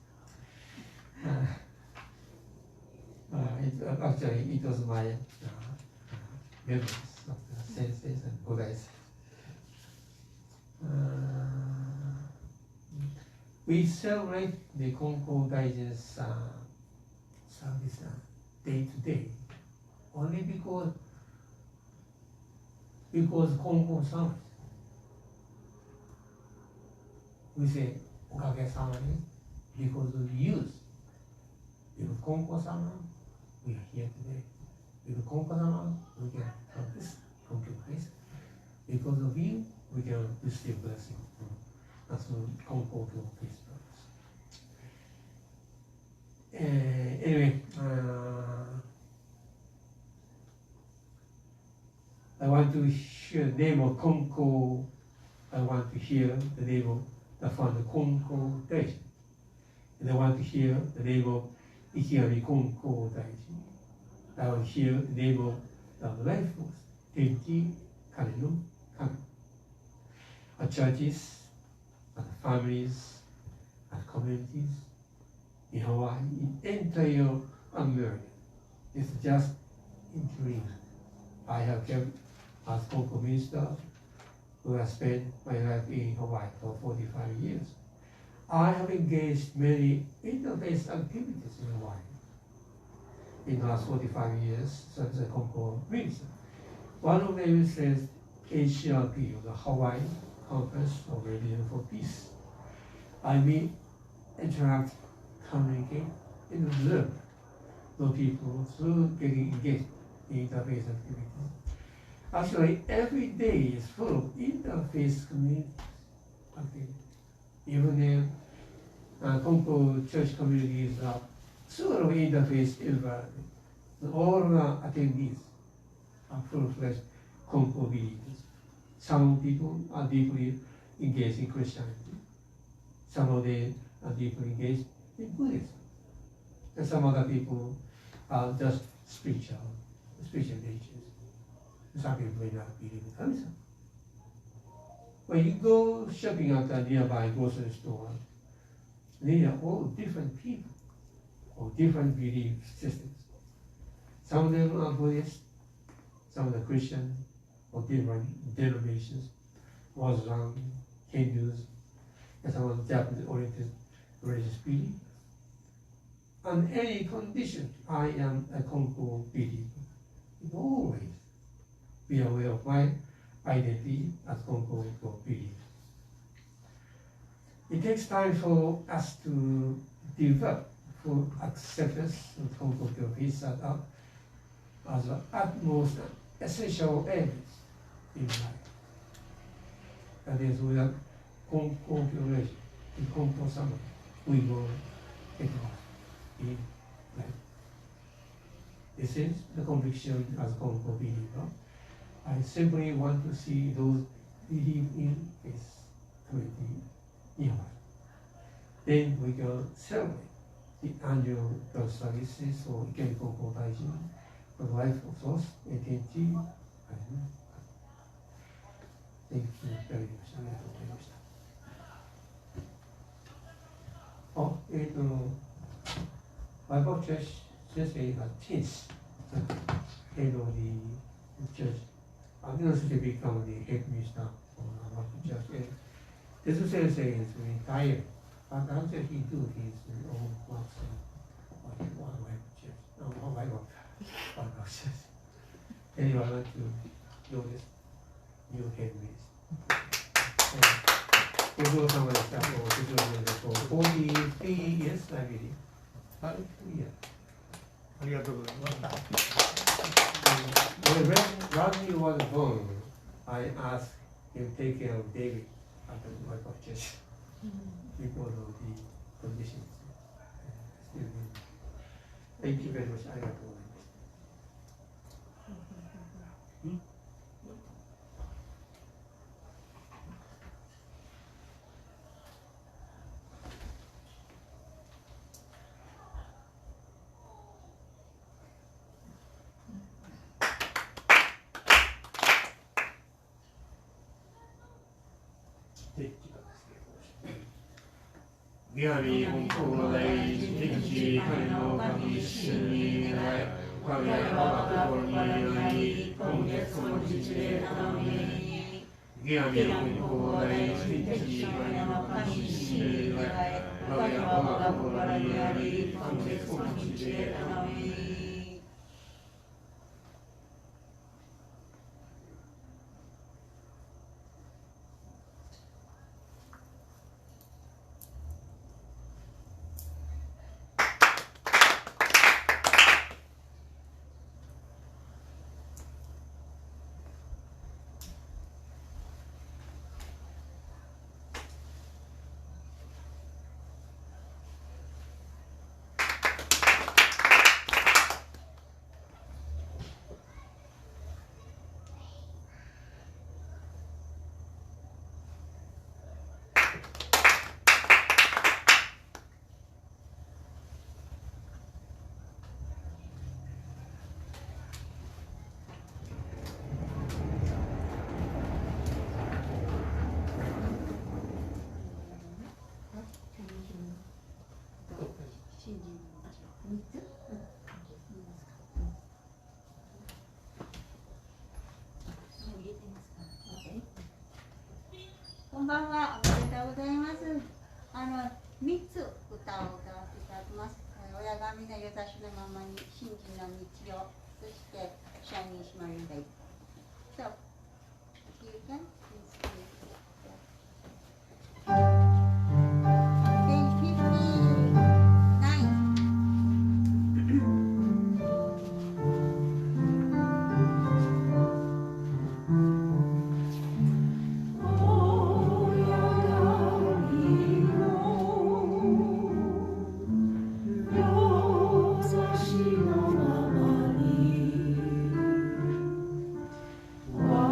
Actually, it was my memories of the senseis and Godaisai. We celebrate the Konko Daijin Sama service day to day only because Konko Sama. We say Okage-sama because of use. Because Konko Sama, we are here today. Because Konko Sama, we can have this Konko place. Because of you, we can receive blessing. That's what Konko peace purpose. Anyway, I want to hear the name of Konko. I want to hear the name of the founder Konko Daijin. And I want to hear the name of Ikigami Konko Daijin. I want to hear the name of the life force, Tenki Kaneno Kami. Our churches, and families, and communities in Hawaii, in entire America. It's just in dream. I have kept as Konko minister who has spent my life in Hawaii for 45 years. I have engaged many interfaith activities in Hawaii in the last 45 years as a Konko minister. One of them says HCRP, the Hawaii Conference of Religion for Peace. I meet, interact, communicate, and observe the people through getting engaged in interfaith activities. Actually, every day is full of interfaith community activities. Even in Konko church communities are full of interfaith environment. All the attendees are full-fledged Konko believers. Some people are deeply engaged in Christianity. Some of them are deeply engaged in Buddhism. And some other people are just spiritual natures. Some people may not believe in Buddhism. When you go shopping at a nearby grocery store, they are all different people of different belief systems. Some of them are Buddhist, some of the Christian, of different denominations, Muslim, Hindus, and some of the Japanese-oriented religious belief. On any condition, I am a Konko believer. Always be aware of my identity as Konko believer. It takes time for us to develop full acceptance of Konko peace as the utmost essential elements in life. That is, with a Konko Mission, in Konko Sama, we will take off in life. This is the conviction as a Konko believer. I simply want to see those believe in this community nearby. Then we can celebrate the annual birth services for Ikemi Konko Daijin for the life of those 18 Thank you very much. ありがとうございました。Bible Church just a teens head of the church. I'm going to become the head minister of our church. This sensei is retired, but after he do his own works on Bible Church, Bible Church. Anyway, I like to know this new head minister. ご苦労様でした。もう非常に43 years, I believe. ありがとうございました。When Rodney was born, I asked him to take care of David at the Bible Church because of the conditions. Thank you very much. ありがとうございました。Yami Konko Daijin Sama Konko Mission of Wahiawa Konko Daijin Sama Yami Konko Daijin Sama Wahiawa Konko Mission of Wahiawaこんばんは、おめでとうございます。3つ歌を歌わせていただきます。親神のよざしのままに信心の道を、そしてシャイニーシマリンダイ。So, if you can, please play. Page 59. 我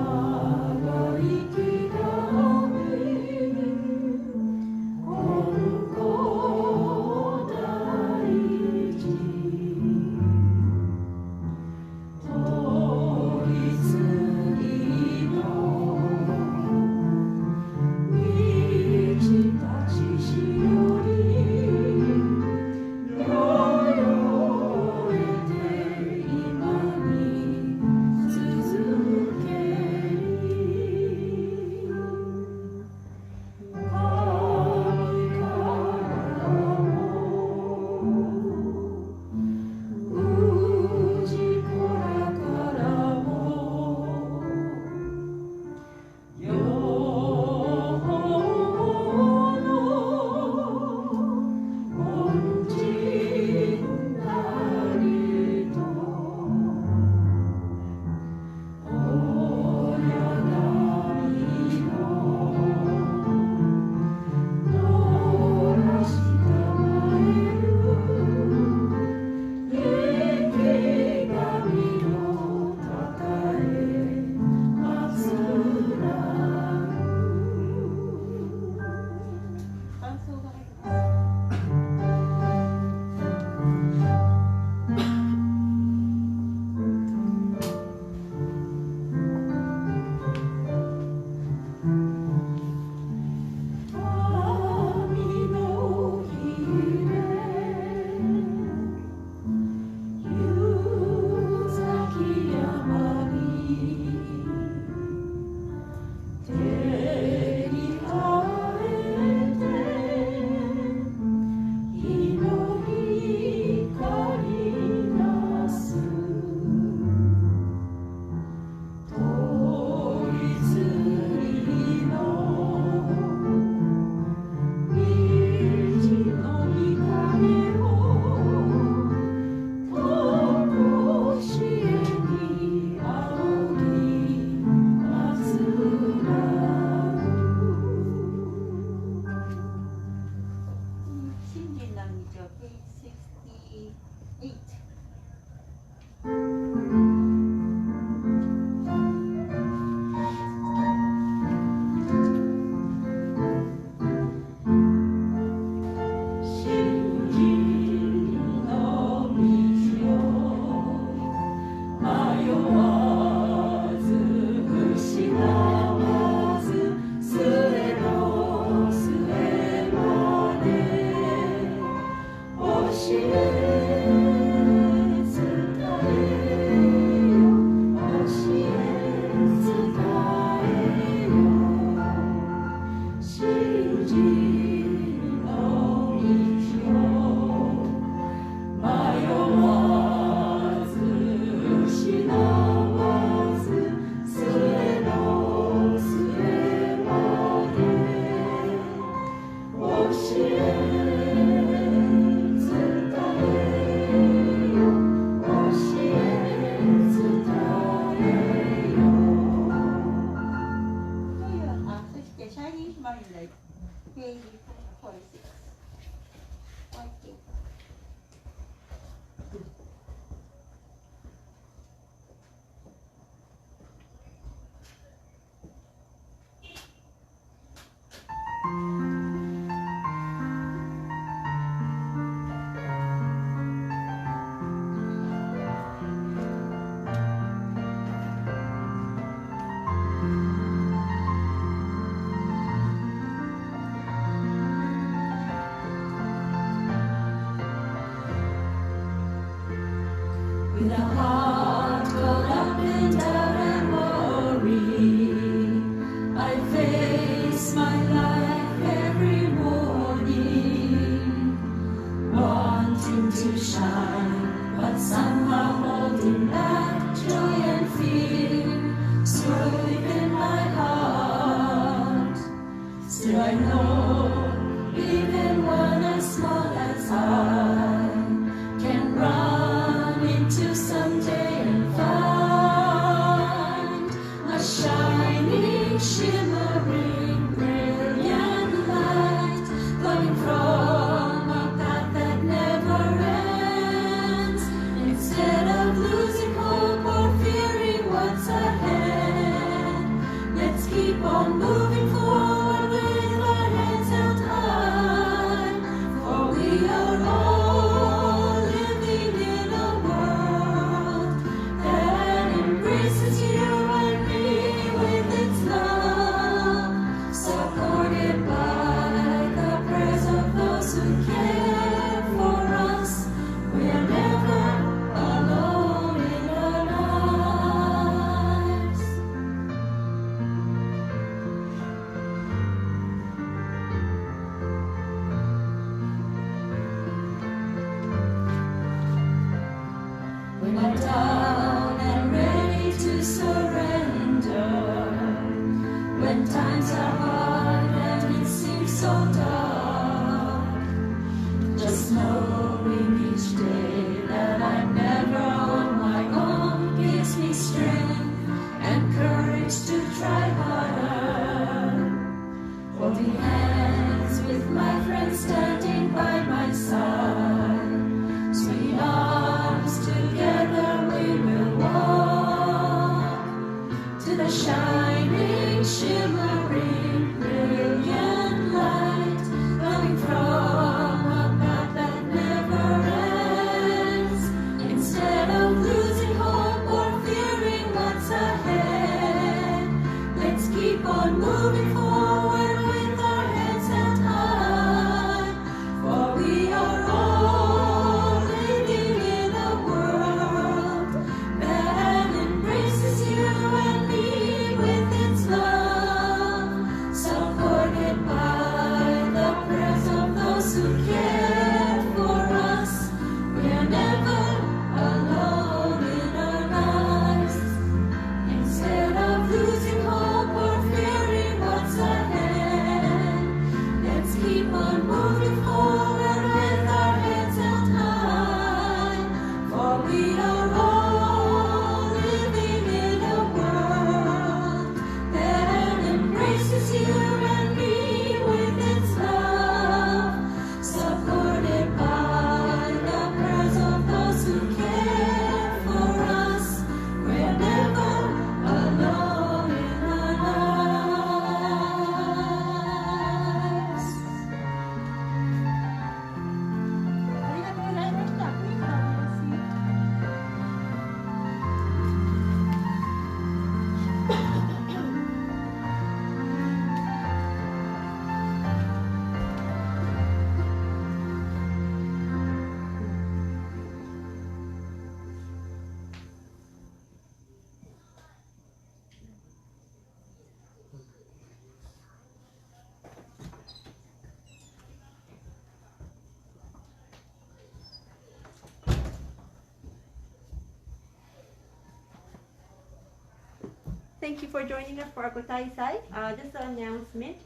Thank you for joining us for our Godaisai. Just an announcement.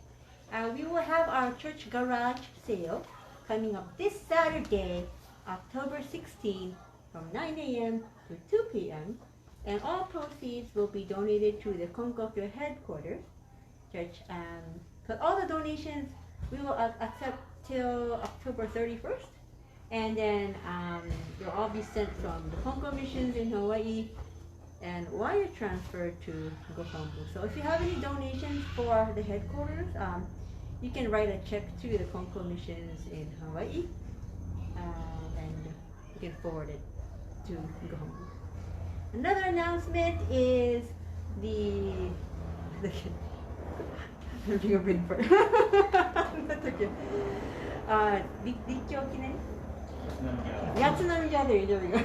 We will have our church garage sale coming up this Saturday, October 16th from 9 a.m. to 2 p.m. And all proceeds will be donated to the Konko headquarters church. But all the donations we will accept till October 31st. And then they'll all be sent from the Konko missions in Hawaii and wire transferred to Gokampu. So if you have any donations for the headquarters, you can write a check to the Konko missions in Hawaii, and you can forward it to Gokampu. Another announcement is the I'm doing a big bird. That's okay. Rikkyo Kinen? Yatsunami Gathering, there we go.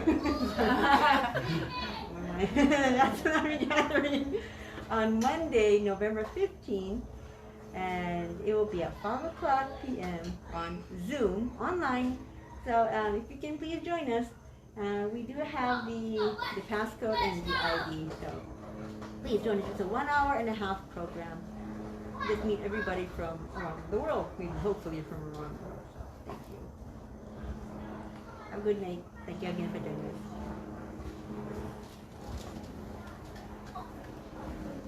Yatsunami Gathering on Monday, November 15th, and it will be at 5 o'clock p.m. on Zoom, online. So if you can please join us, we do have the passcode and the ID, so please join us. It's a 1.5-hour program. Just meet everybody from around the world, hopefully from around the world. So thank you. Have a good night. Thank you again for joining us.